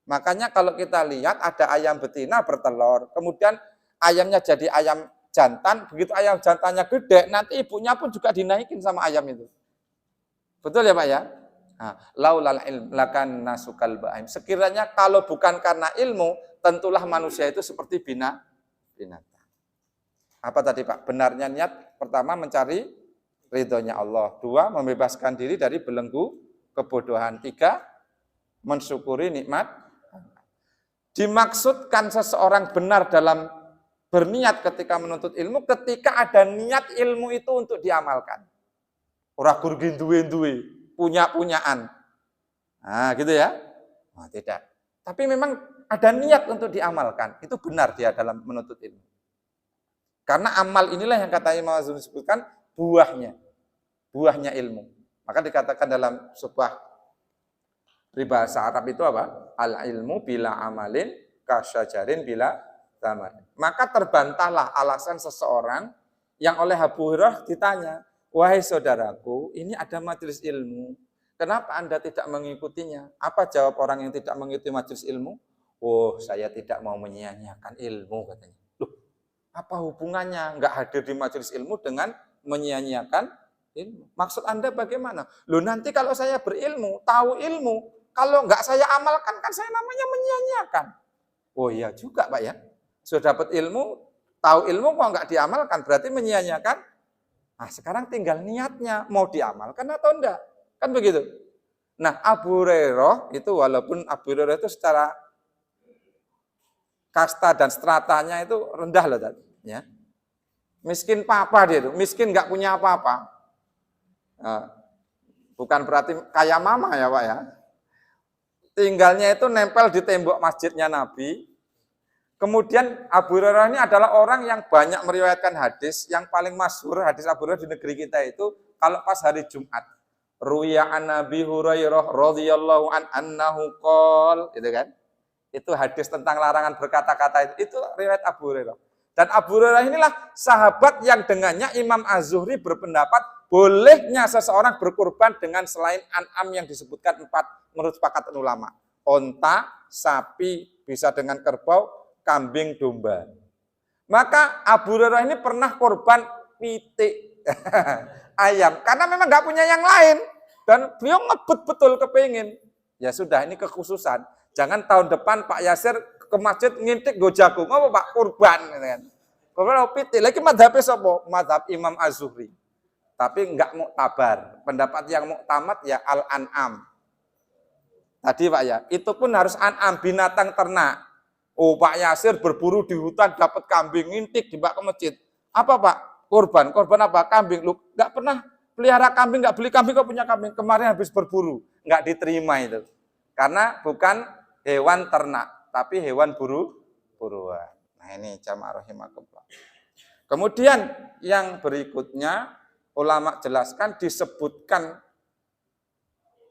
Makanya kalau kita lihat ada ayam betina bertelur, kemudian ayamnya jadi ayam jantan, begitu ayam jantannya gede, nanti ibunya pun juga dinaikin sama ayam itu. Betul ya Pak ya? Nah, laulal ilm lakan nasukal ba'im. Sekiranya kalau bukan karena ilmu, tentulah manusia itu seperti binatang. Apa tadi Pak? Benarnya niat, pertama mencari ridhonya Allah. 2, membebaskan diri dari belenggu kebodohan. 3, mensyukuri nikmat. Dimaksudkan seseorang benar dalam berniat ketika menuntut ilmu, ketika ada niat ilmu itu untuk diamalkan. Ora gurgin duwe-duwe, punya-punyaan. Nah, gitu ya? Nah, tidak. Tapi memang ada niat untuk diamalkan. Itu benar dia dalam menuntut ilmu. Karena amal inilah yang kata Imam Azhar disebutkan buahnya ilmu. Maka dikatakan dalam sebuah bahasa Arab itu apa? Al-ilmu bila amalin kasyajarin bila zaman. Maka terbantahlah alasan seseorang yang oleh Abu Hurairah ditanya, wahai saudaraku, ini ada majelis ilmu, kenapa Anda tidak mengikutinya? Apa jawab orang yang tidak mengikuti majelis ilmu? Oh, saya tidak mau menyia-nyiakan ilmu, katanya. Loh, apa hubungannya nggak hadir di majelis ilmu dengan menyia-nyiakan ilmu? Maksud Anda bagaimana? Loh, nanti kalau saya berilmu, tahu ilmu, kalau nggak saya amalkan, kan saya namanya menyia-nyiakan. Oh iya juga Pak ya. Sudah dapat ilmu, tahu ilmu kok nggak diamalkan, berarti menyia-nyiakan. Nah sekarang tinggal niatnya, mau diamalkan atau enggak. Kan begitu. Nah Abu Hurairah itu, walaupun Abu Hurairah itu secara kasta dan stratanya itu rendah loh tadi. Ya. Miskin papa dia itu, miskin nggak punya apa-apa. Nah, bukan berarti kaya mama ya Pak ya. Tinggalnya itu nempel di tembok masjidnya Nabi. Kemudian Abu Hurairah ini adalah orang yang banyak meriwayatkan hadis. Yang paling masyhur hadis Abu Hurairah di negeri kita itu kalau pas hari Jumat. Ruya an Nabi Hurairah radhiyallahu anhu qol, gitu kan? Itu hadis tentang larangan berkata-kata itu riwayat Abu Hurairah. Dan Abu Hurairah inilah sahabat yang dengannya Imam Az-Zuhri berpendapat bolehnya seseorang berkurban dengan selain an'am yang disebutkan 4 menurut sepakatan ulama. Onta, sapi, bisa dengan kerbau, kambing, domba. Maka Abu Hurairah ini pernah korban pitik ayam. Karena memang nggak punya yang lain. Dan beliau ngebut betul kepingin. Ya sudah, ini kekhususan. Jangan tahun depan Pak Yasir ke masjid ngintik go jagung. Apa Pak? Kurban. Kurban pitik. Lagi madhabnya apa? Madhab Imam Az-Zuhri. Tapi enggak muktabar. Pendapat yang muktamad ya al-an'am. Tadi Pak ya, itu pun harus an'am, binatang ternak. Oh Pak Yasir berburu di hutan dapat kambing, ngintik dibawa ke masjid. Apa Pak? Korban. Korban apa? Kambing. Lu enggak pernah pelihara kambing, enggak beli kambing, kok punya kambing. Kemarin habis berburu. Enggak diterima itu. Karena bukan hewan ternak, tapi hewan buruan. Nah ini jamaah rahimakumullah. Kemudian yang berikutnya, ulama jelaskan disebutkan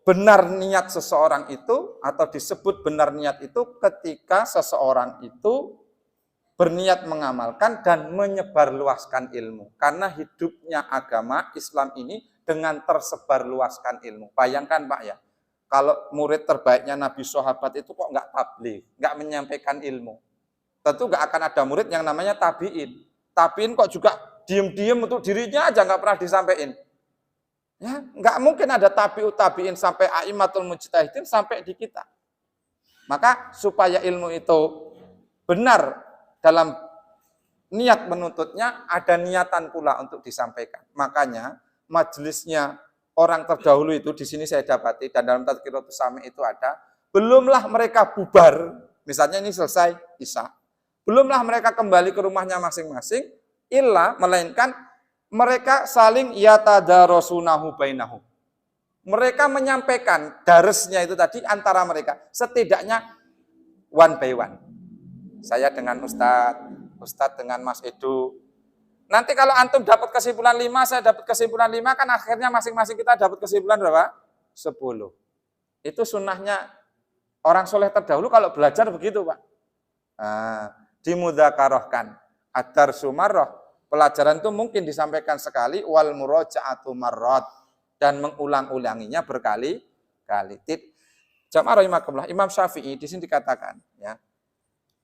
benar niat seseorang itu atau disebut benar niat itu ketika seseorang itu berniat mengamalkan dan menyebarluaskan ilmu. Karena hidupnya agama Islam ini dengan tersebarluaskan ilmu. Bayangkan Pak ya, kalau murid terbaiknya Nabi sahabat itu kok nggak tabligh, nggak menyampaikan ilmu. Tentu nggak akan ada murid yang namanya tabiin. Tabiin kok juga diem-diem untuk dirinya aja nggak pernah disampaikan. Ya, nggak mungkin ada tabiin sampai a'immatul mujtahidin sampai di kita. Maka supaya ilmu itu benar dalam niat menuntutnya, ada niatan pula untuk disampaikan. Makanya majelisnya orang terdahulu itu di sini saya dapati dan dalam Tazkiratus Sami itu ada, belumlah mereka bubar, Misalnya ini selesai Isya. Belumlah mereka kembali ke rumahnya masing-masing, melainkan mereka saling yatadarasunahu bainahum. Mereka menyampaikan daresnya itu tadi antara mereka, setidaknya one by one. Saya dengan Ustadz dengan Mas Edu. Nanti kalau antum dapat kesimpulan 5, saya dapat kesimpulan 5, kan akhirnya masing-masing kita dapat kesimpulan berapa? 10. Itu sunnahnya orang soleh terdahulu kalau belajar begitu, Pak. Dimudzakarahkan. Ad-darsu marrah. Pelajaran itu mungkin disampaikan sekali, wal muraja'atu marrat, dan mengulang-ulanginya berkali-kali. Jamaah rahimakumullah, Imam Syafi'i di sini dikatakan, ya,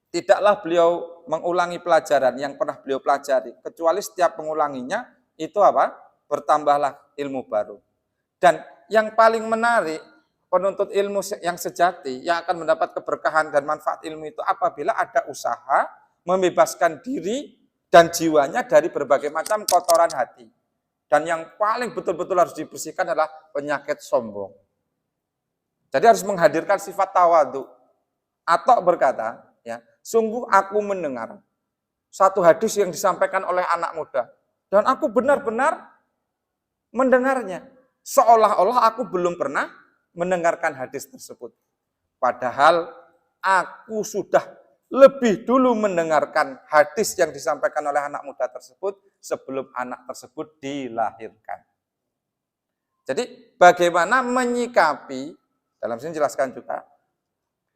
tidaklah beliau mengulangi pelajaran yang pernah beliau pelajari, kecuali setiap mengulanginya itu apa? Bertambahlah ilmu baru. Dan yang paling menarik, penuntut ilmu yang sejati, yang akan mendapat keberkahan dan manfaat ilmu itu apabila ada usaha membebaskan diri dan jiwanya dari berbagai macam kotoran hati. Dan yang paling betul-betul harus dibersihkan adalah penyakit sombong. Jadi harus menghadirkan sifat tawadu. Atok berkata, ya, sungguh aku mendengar satu hadis yang disampaikan oleh anak muda. Dan aku benar-benar mendengarnya. Seolah-olah aku belum pernah mendengarkan hadis tersebut. Padahal aku sudah lebih dulu mendengarkan hadis yang disampaikan oleh anak muda tersebut sebelum anak tersebut dilahirkan. Jadi bagaimana menyikapi, dalam sini jelaskan juga,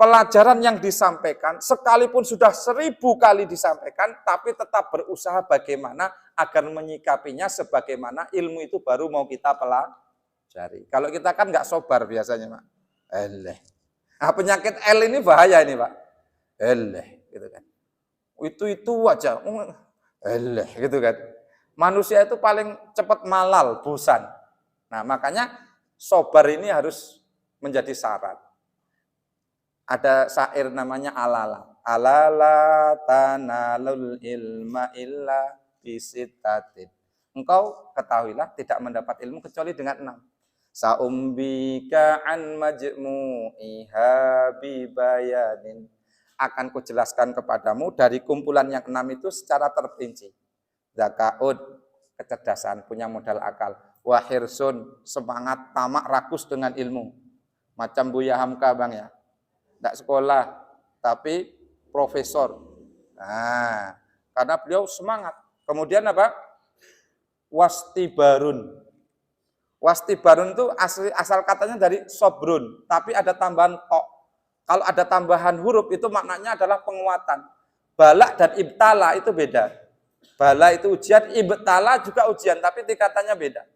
pelajaran yang disampaikan sekalipun sudah 1000 kali disampaikan, tapi tetap berusaha bagaimana agar menyikapinya sebagaimana ilmu itu baru mau kita pelajari. Kalau kita kan nggak sobar biasanya, Pak. Nah, penyakit L ini bahaya ini, Pak. Gitu kan. Itu aja. Gitu kan. Manusia itu paling cepat malal, bosan. Nah, makanya sobar ini harus menjadi syarat. Ada syair namanya alala. Alala tanalul ilma illa bisittatin. Engkau ketahuilah tidak mendapat ilmu kecuali dengan 6. Sa'umbika an majmu'iha bibayanin. Akan kujelaskan kepadamu dari kumpulan yang 6 itu secara terperinci. Zakaud, kecerdasan, punya modal akal. Wahirsun, semangat, tamak, rakus dengan ilmu. Macam Buya Hamka, Bang, ya. Tidak sekolah, tapi profesor. Nah, karena beliau semangat. Kemudian apa? Wastibarun. Wastibarun itu asal katanya dari sobrun, tapi ada tambahan tok. Kalau ada tambahan huruf itu maknanya adalah penguatan. Balak dan ibtala itu beda. Bala itu ujian, ibtala juga ujian, tapi tingkatannya beda.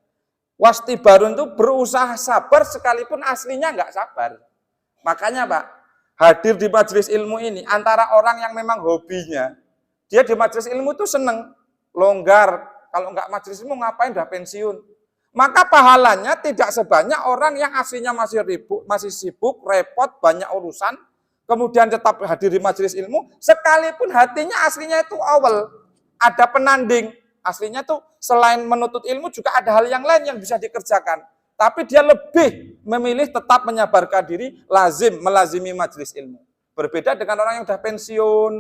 Wastibarun itu berusaha sabar sekalipun aslinya nggak sabar. Makanya, Pak, hadir di majelis ilmu ini antara orang yang memang hobinya, dia di majelis ilmu itu seneng, longgar. Kalau nggak majelis ilmu ngapain, udah pensiun. Maka pahalanya tidak sebanyak orang yang aslinya masih sibuk, repot, banyak urusan, kemudian tetap hadir di majelis ilmu, sekalipun hatinya aslinya itu awal, ada penanding. Aslinya tuh selain menuntut ilmu juga ada hal yang lain yang bisa dikerjakan. Tapi dia lebih memilih tetap menyabarkan diri, melazimi majelis ilmu. Berbeda dengan orang yang sudah pensiun,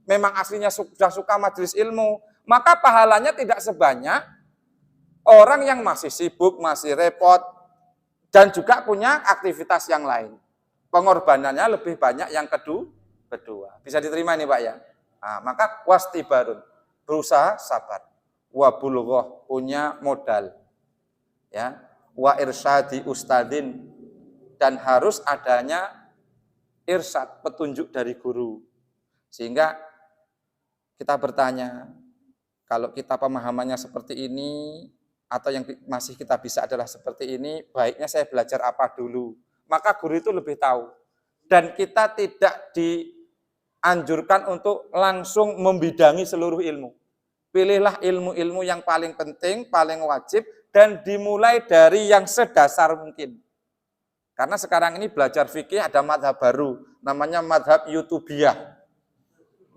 memang aslinya sudah suka majelis ilmu, maka pahalanya tidak sebanyak orang yang masih sibuk, masih repot, dan juga punya aktivitas yang lain. Pengorbanannya lebih banyak yang kedua. Bisa diterima ini, Pak, ya? Nah, maka wastibarun, berusaha sabar. Wabulughah, punya modal. Ya, wa irsyadi ustadin, dan harus adanya irsyad, petunjuk dari guru. Sehingga kita bertanya, kalau kita pemahamannya seperti ini, atau yang masih kita bisa adalah seperti ini, baiknya saya belajar apa dulu. Maka guru itu lebih tahu. Dan kita tidak dianjurkan untuk langsung membidangi seluruh ilmu. Pilihlah ilmu-ilmu yang paling penting, paling wajib, dan dimulai dari yang sedasar mungkin. Karena sekarang ini belajar fikih ada madhab baru, namanya madhab YouTubiah.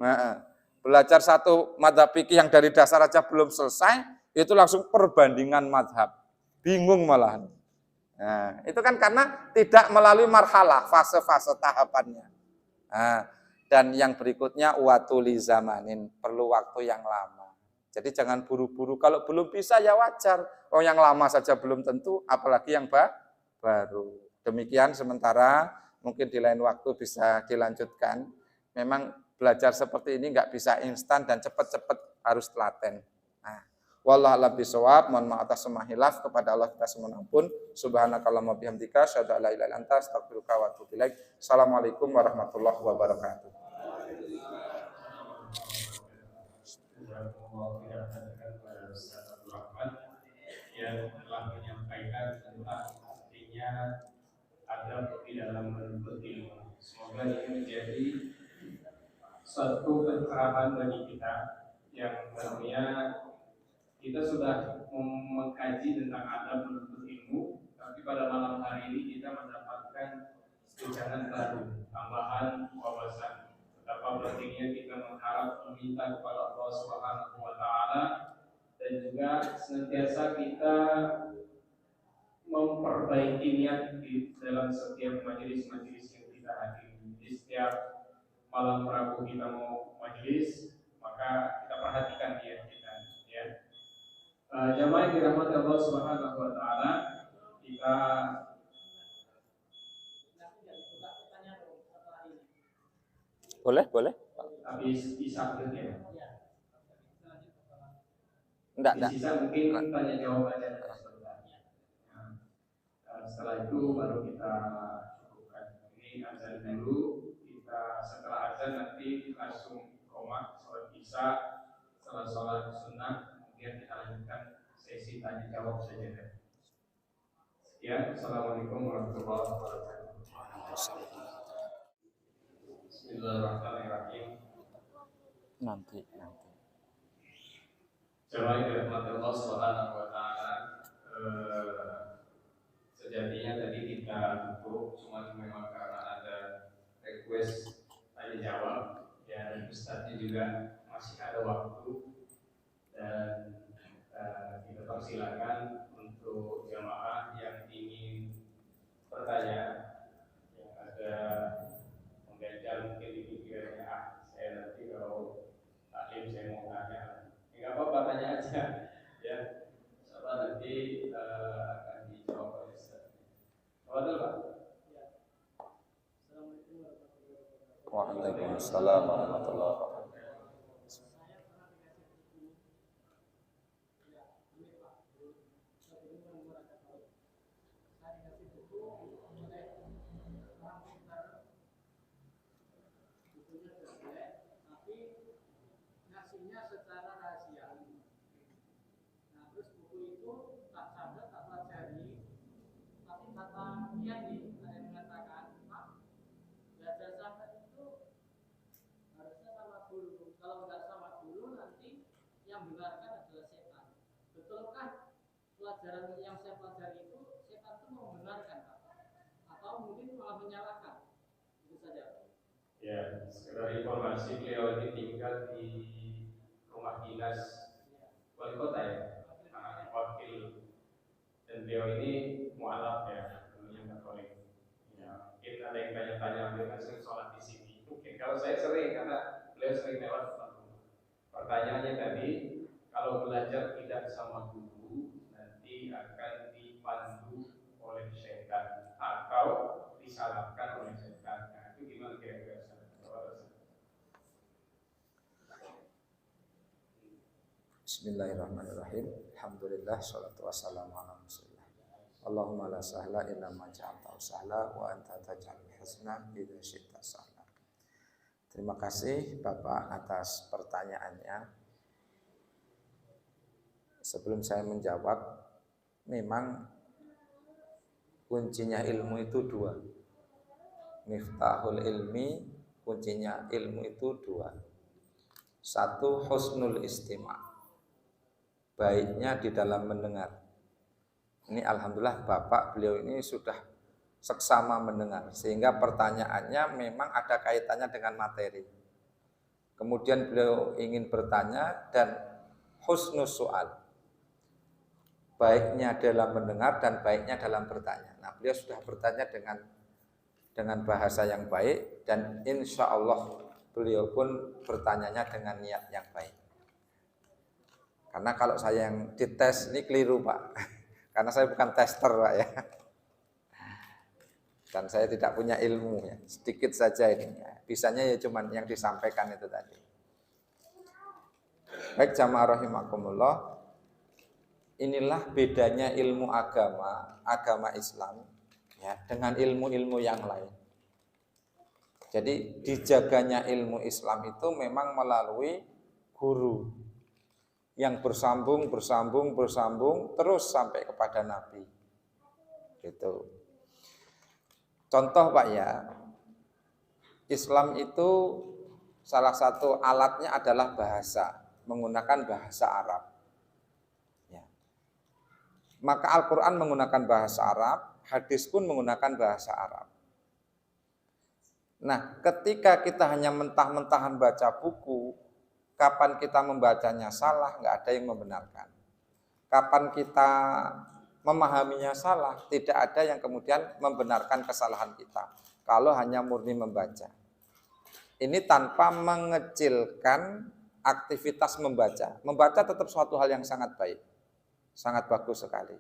Nah, belajar satu madhab fikih yang dari dasar aja belum selesai, itu langsung perbandingan madhab. Bingung malahan. Nah, itu kan karena tidak melalui marhalah, fase-fase tahapannya. Nah, Dan yang berikutnya watuli zamanin, perlu waktu yang lama. Jadi jangan buru-buru, kalau belum bisa ya wajar. Oh yang lama saja belum tentu, apalagi yang baru. Demikian sementara, mungkin di lain waktu bisa dilanjutkan. Memang belajar seperti ini nggak bisa instan dan cepat-cepat, harus telaten. Nah, wallahu a'lam bishawab. Mohon maaf atas semua hilaf, kepada Allah kita semua ampun. Subhanakallahumma bihamdika asyhadu an la ilaha illa anta astaghfiruka wa atubu ilaik. Assalamualaikum warahmatullahi wabarakatuh. Yang telah menyampaikan tentang artinya adab di dalam menuntut ilmu. Semoga ini menjadi suatu pencerahan bagi kita yang tentunya kita sudah mengkaji tentang adab menuntut ilmu, tapi pada malam hari ini kita mendapatkan wejangan baru, tambahan wawasan. Betapa pentingnya kita mengharap meminta kepada Allah Subhanahu wa taala dan juga senantiasa kita memperbaiki niat di dalam setiap majelis-majelis yang kita hadiri. Di setiap malam Rabu kita mau majelis, maka kita perhatikan niat kita, ya. Jamaah yang dirahmati Allah Subhanahu wa taala, kita Boleh. habis isak ya. Enggak. Sisa mungkin tanya jawab aja sebentar. Setelah itu baru kita cukupkan. Ini azan dulu, kita setelah azan nanti langsung qomat, sholat isya, setelah sholat sunnah, kemudian kita lanjutkan sesi tanya jawab saja. Sekian, assalamualaikum warahmatullahi wabarakatuh. Bismillahirrahmanirrahim. Nanti. Jemaah yang dirahmati Allah Subhanahu wa taala, sejatinya tadi kita tutup cuma memang karena ada request tanya jawab dan Ustadznya juga masih ada waktu dan kita persilakan untuk jemaah yang ingin bertanya, yang ada mengganjal mungkin di pikirannya, saya nanti kalau taklim saya mau tanya, nggak apa-apa, tanya aja ya, insyaallah nanti akan dijawab oleh Ustaz. Betul Pak? Waalaikumsalam warahmatullahi wabarakatuh. Pelajaran yang saya pelajari itu setan itu membenarkan atau mungkin malah menyalahkan, itu saja. Ya, sekedar informasi, beliau ini tinggal di rumah dinas wali kota ya, wakil, dan beliau ini mualaf ya, dunia Katolik. Ya, mungkin ada yang tanya-tanya, beliau kan sering sholat di sini. Mungkin kalau saya sering karena beliau sering lewat depan rumah. Pertanyaannya tadi, kalau belajar tidak sama guru akan dipandu oleh setan atau disalahkan oleh setan. Nah, itu gimana kira-kira? Bismillahirrahmanirrahim. Alhamdulillah, sholatu wassalamu ala rasulillah. Allahumma la sahla illa ma ja'altahu sahla wa anta taj'alul huzna idza syi'ta sahla. Terima kasih Bapak atas pertanyaannya. Sebelum saya menjawab, memang kuncinya ilmu itu dua. Miftahul ilmi, kuncinya ilmu itu dua. Satu, husnul istima', baiknya di dalam mendengar. Ini alhamdulillah Bapak beliau ini sudah seksama mendengar, sehingga pertanyaannya memang ada kaitannya dengan materi. Kemudian beliau ingin bertanya dan husnul soal, baiknya dalam mendengar dan baiknya dalam bertanya. Nah, beliau sudah bertanya dengan bahasa yang baik dan insya Allah beliau pun bertanyanya dengan niat yang baik. Karena kalau saya yang dites ini keliru Pak, karena saya bukan tester Pak ya. Dan saya tidak punya ilmu ya, sedikit saja ini. Bisanya ya cuman yang disampaikan itu tadi. Baik jamaah rahimakumullah, inilah bedanya ilmu agama Islam ya dengan ilmu-ilmu yang lain. Jadi dijaganya ilmu Islam itu memang melalui guru yang bersambung terus sampai kepada Nabi. Gitu. Contoh Pak ya, Islam itu salah satu alatnya adalah bahasa, menggunakan bahasa Arab. Ya. Maka Al-Quran menggunakan bahasa Arab, hadis pun menggunakan bahasa Arab. Nah, ketika kita hanya mentah-mentahan baca buku, kapan kita membacanya salah, nggak ada yang membenarkan. Kapan kita memahaminya salah, tidak ada yang kemudian membenarkan kesalahan kita. Kalau hanya murni membaca. Ini tanpa mengecilkan aktivitas membaca. Membaca tetap suatu hal yang sangat baik. Sangat bagus sekali.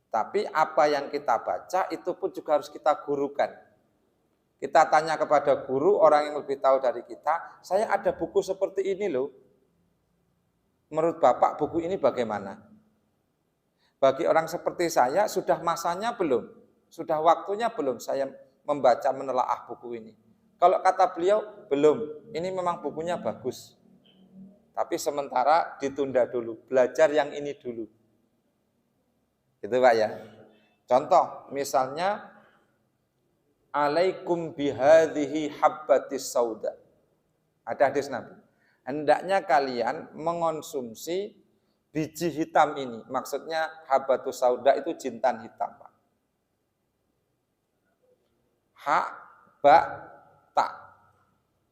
Tapi apa yang kita baca itu pun juga harus kita gurukan. Kita tanya kepada guru, orang yang lebih tahu dari kita, saya ada buku seperti ini loh. Menurut Bapak buku ini bagaimana? Bagi orang seperti saya, sudah masanya belum? Sudah waktunya belum saya membaca, menelaah buku ini? Kalau kata beliau, belum. Ini memang bukunya bagus. Tapi sementara ditunda dulu, belajar yang ini dulu. Gitu Pak ya. Contoh, misalnya, alaikum bihadhihi habbatis sauda. Ada hadis Nabi. Hendaknya kalian mengonsumsi biji hitam ini. Maksudnya habbatus sauda itu jintan hitam, Pak. Ha, ba, ta.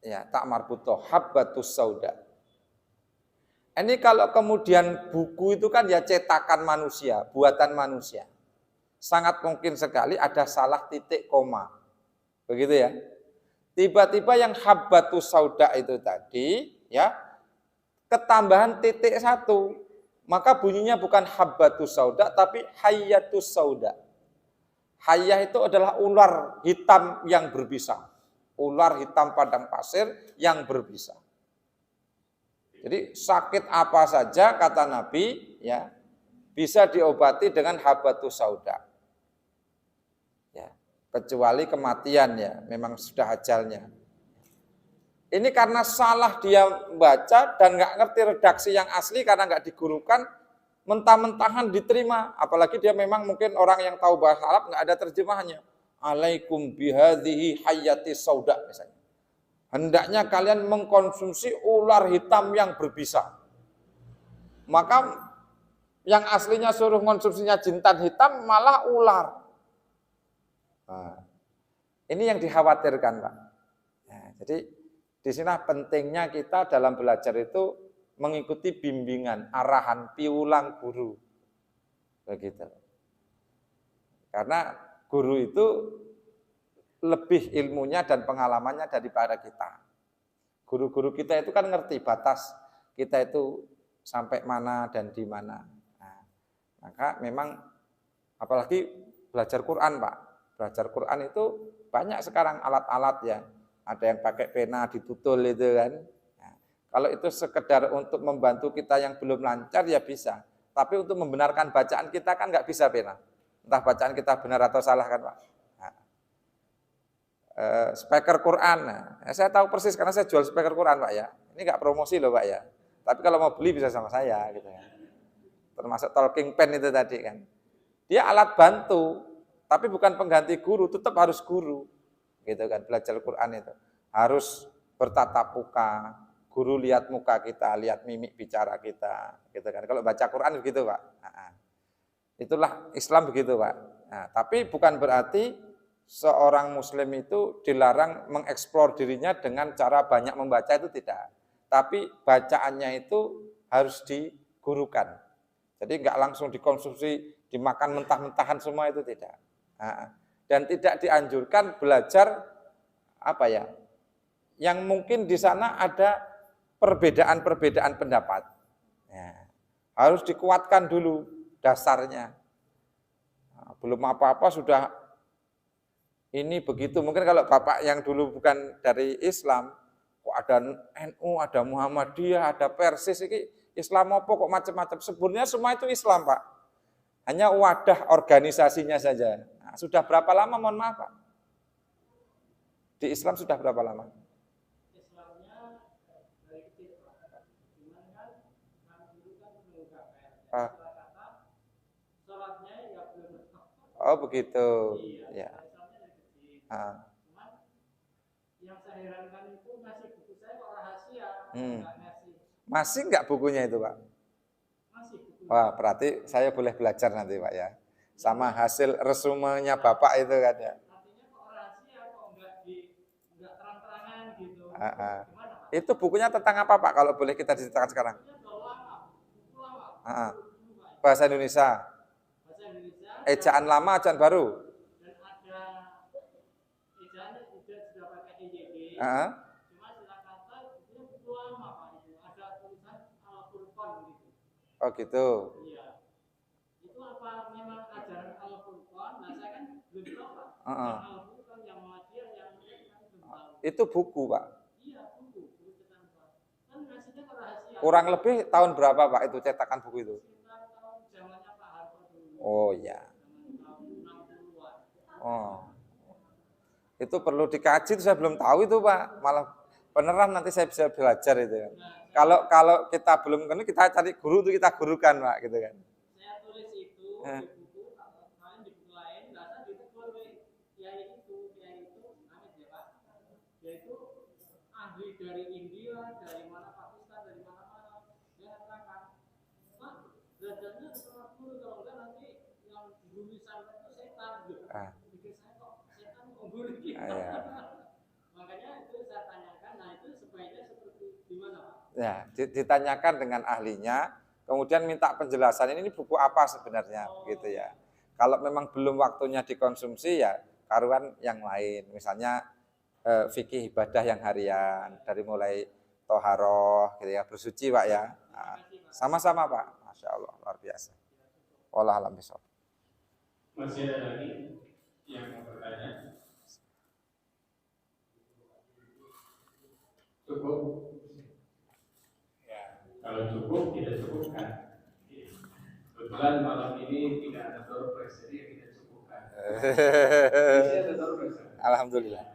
Ya, tak marbutoh. Habbatus sauda. Ini kalau kemudian buku itu kan ya cetakan manusia, buatan manusia. Sangat mungkin sekali ada salah titik koma. Begitu ya. Tiba-tiba yang habbatus sauda itu tadi ya ketambahan titik satu. Maka bunyinya bukan habbatus sauda tapi hayyatus sauda. Hayyah itu adalah ular hitam yang berbisa. Ular hitam padang pasir yang berbisa. Jadi sakit apa saja kata Nabi ya bisa diobati dengan habbatus sauda. Ya, kecuali kematian ya, memang sudah ajalnya. Ini karena salah dia baca dan nggak ngerti redaksi yang asli karena nggak digurukan, mentah-mentahan diterima. Apalagi dia memang mungkin orang yang tahu bahasa Arab nggak ada terjemahannya. Alaikum bihadhihi hayyatis sauda misalnya. Hendaknya kalian mengkonsumsi ular hitam yang berbisa. Maka yang aslinya suruh konsumsinya jintan hitam malah ular. Nah, ini yang dikhawatirkan Pak. Ya, jadi di sini pentingnya kita dalam belajar itu mengikuti bimbingan, arahan, piulang guru. Begitu. Karena guru itu lebih ilmunya dan pengalamannya daripada kita. Guru-guru kita itu kan ngerti batas kita itu sampai mana dan di mana. Nah, maka memang apalagi belajar Quran Pak. Belajar Quran itu banyak sekarang alat-alat ya. Ada yang pakai pena ditutul itu kan. Nah, kalau itu sekedar untuk membantu kita yang belum lancar ya bisa. Tapi untuk membenarkan bacaan kita kan nggak bisa pena. Entah bacaan kita benar atau salah kan Pak. Speaker Quran, nah, saya tahu persis karena saya jual speaker Quran Pak ya. Ini nggak promosi loh Pak ya. Tapi kalau mau beli bisa sama saya gitu ya. Termasuk talking pen itu tadi kan. Dia alat bantu, tapi bukan pengganti guru, tetap harus guru. Gitu kan, belajar Quran itu harus bertatap muka. Guru lihat muka kita, lihat mimik bicara kita, gitu kan. Kalau baca Quran begitu Pak. Nah, itulah Islam begitu Pak. Nah, tapi bukan berarti seorang muslim itu dilarang mengeksplor dirinya dengan cara banyak membaca itu tidak. Tapi bacaannya itu harus digurukan. Jadi enggak langsung dikonsumsi, dimakan mentah-mentahan semua itu tidak. Nah, dan tidak dianjurkan belajar apa ya? yang mungkin di sana ada perbedaan-perbedaan pendapat. Ya, harus dikuatkan dulu dasarnya. Nah, belum apa-apa sudah ini begitu. Mungkin kalau bapak yang dulu bukan dari Islam, kok ada NU, ada Muhammadiyah, ada Persis, ini Islam apa kok macam-macam. Sebenarnya semua itu Islam, Pak. Hanya wadah organisasinya saja. Nah, sudah berapa lama, mohon maaf, Pak? Di Islam sudah berapa lama? Islamnya dari kecil, Pak. Cuman kan kami dulu kan belum KPR. Ah. Kata sholatnya ya belum. Oh begitu. Iya. Ya. Ah. Cuman yang saya herankan itu ngasih buku saya kok rahasia, nggak ngasih. Masih nggak bukunya itu, Pak? Masih buku. Wah, berarti saya boleh belajar nanti, Pak ya. Sama hasil resumenya Bapak itu kan ya. Artinya kok rahasia, kok nggak terang-terangan gitu. Ah, ah. Gimana, Pak? Itu bukunya tentang apa, Pak? Kalau boleh kita diceritakan sekarang. Bukunya udah lama, buku lama. Ah, ah. Dulu, Pak. Bahasa Indonesia. Bahasa Indonesia. Ejaan lama, ejaan baru. Dan ada ejaannya sudah pakai EYD. Ah, ah. Cuma sila kata itu buku lama, Pak, itu ada tulisan Al-Furqan gitu. Oh gitu. Iya. Itu apa memang ajaran Al-Furqan? Nah, saya kan belum tahu, Pak. Ah, ah. Yang Al-Furqan, yang Muhammadiyah, yang kan belum tahu. Itu buku, Pak. Iya, buku cetakan, Pak. Kan ngasihnya ke rahasia. Kurang lebih tahun berapa, Pak, itu cetakan buku itu? Sekitar tahun zamannya Pak Harto dulu. Oh ya. Zaman tahun 60-an. Oh. Itu perlu dikaji, itu saya belum tahu itu, Pak. Malah beneran nanti saya bisa belajar itu. Kalau kita belum kenal, kita cari guru itu kita gurukan, Pak, gitu kan. Saya tulis itu di buku, kemarin di buku lain, bahkan ditegur kiai itu, amit ya Pak. Yaitu ahli dari India, dari mana Pakistan, dari mana-mana. Dia katakan, Pak, belajarnya setelah guru, kalau enggak nanti yang guru sampai itu setan gitu. Pikir saya kok setan mengguru kita. Makanya itu saya tanyakan, nah itu sebaiknya seperti gimana Pak? Ya, ditanyakan dengan ahlinya, kemudian minta penjelasan ini buku apa sebenarnya, gitu ya. Kalau memang belum waktunya dikonsumsi ya karuan yang lain, misalnya fikih ibadah yang harian dari mulai toharoh, gitu ya, bersuci, Pak ya. Nah, sama-sama, Pak. Masya Allah, luar biasa. Wallah alam bisawab. Masih ada lagi yang mau bertanya? Cukup? Kalau cukup, tidak cukupkan. Kebetulan malam ini tidak ada door prize, jadi tidak cukupkan. Masih ada door prize. Alhamdulillah.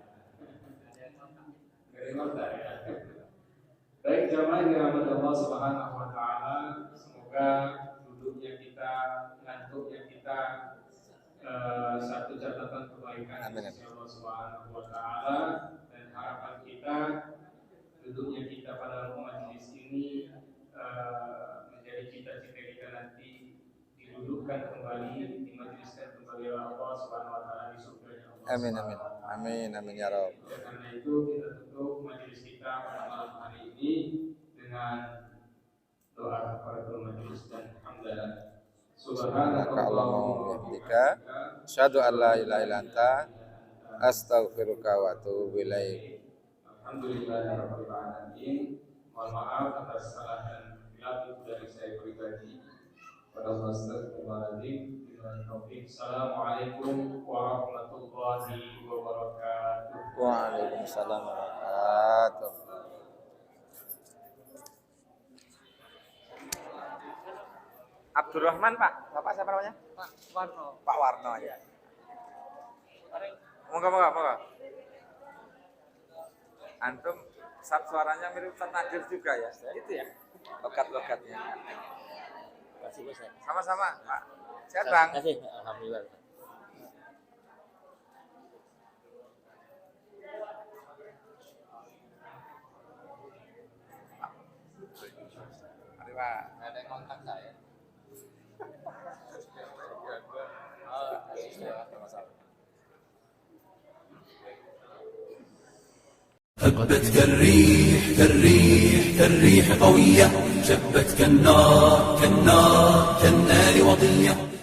Dari Marta ya. Baik jamaah yang dirahmati Allah Subhanahu wa taala, semoga duduknya kita, ngantuknya kita satu catatan kebaikan dari Allah Subhanahu wa taala, dan harapan kita duduknya kita pada majelis ini menjadi cita-cita kita nanti didudukkan kembali, dimajeliskan kembali oleh Allah Subhanahu wa taala di surganya Allah. Amin amin. Amin amin ya Rabb. Karena itu kita tutup majelis kita pada malam hari ini dengan doa kafaratul majelis dan hamdalah. Subhanaka Allahumma wa bihamdika asyhadu an la ilaha illa anta astaghfiruka wa atubu ilaik. Alhamdulillahirabbil alamin. Mohon maaf atas salah dan khilaf dari saya pribadi. Assalamualaikum warahmatullahi wabarakatuh. Waalaikumsalam warahmatullahi wabarakatuh. Abdurrahman, Pak. Bapak siapa namanya? Pak Warno. Pak Warno ya. Moga. Antum suaranya mirip Ustaz Nadir juga ya? Itu ya? Logat-logatnya. Terima kasih, Sama-sama, Pak. Sehat, Bang? Terima kasih, alhamdulillah. Mari, Pak. Ada yang kontak saya. Sama-sama. هبت كالريح قوية، شبت كالنار كالنار وضية.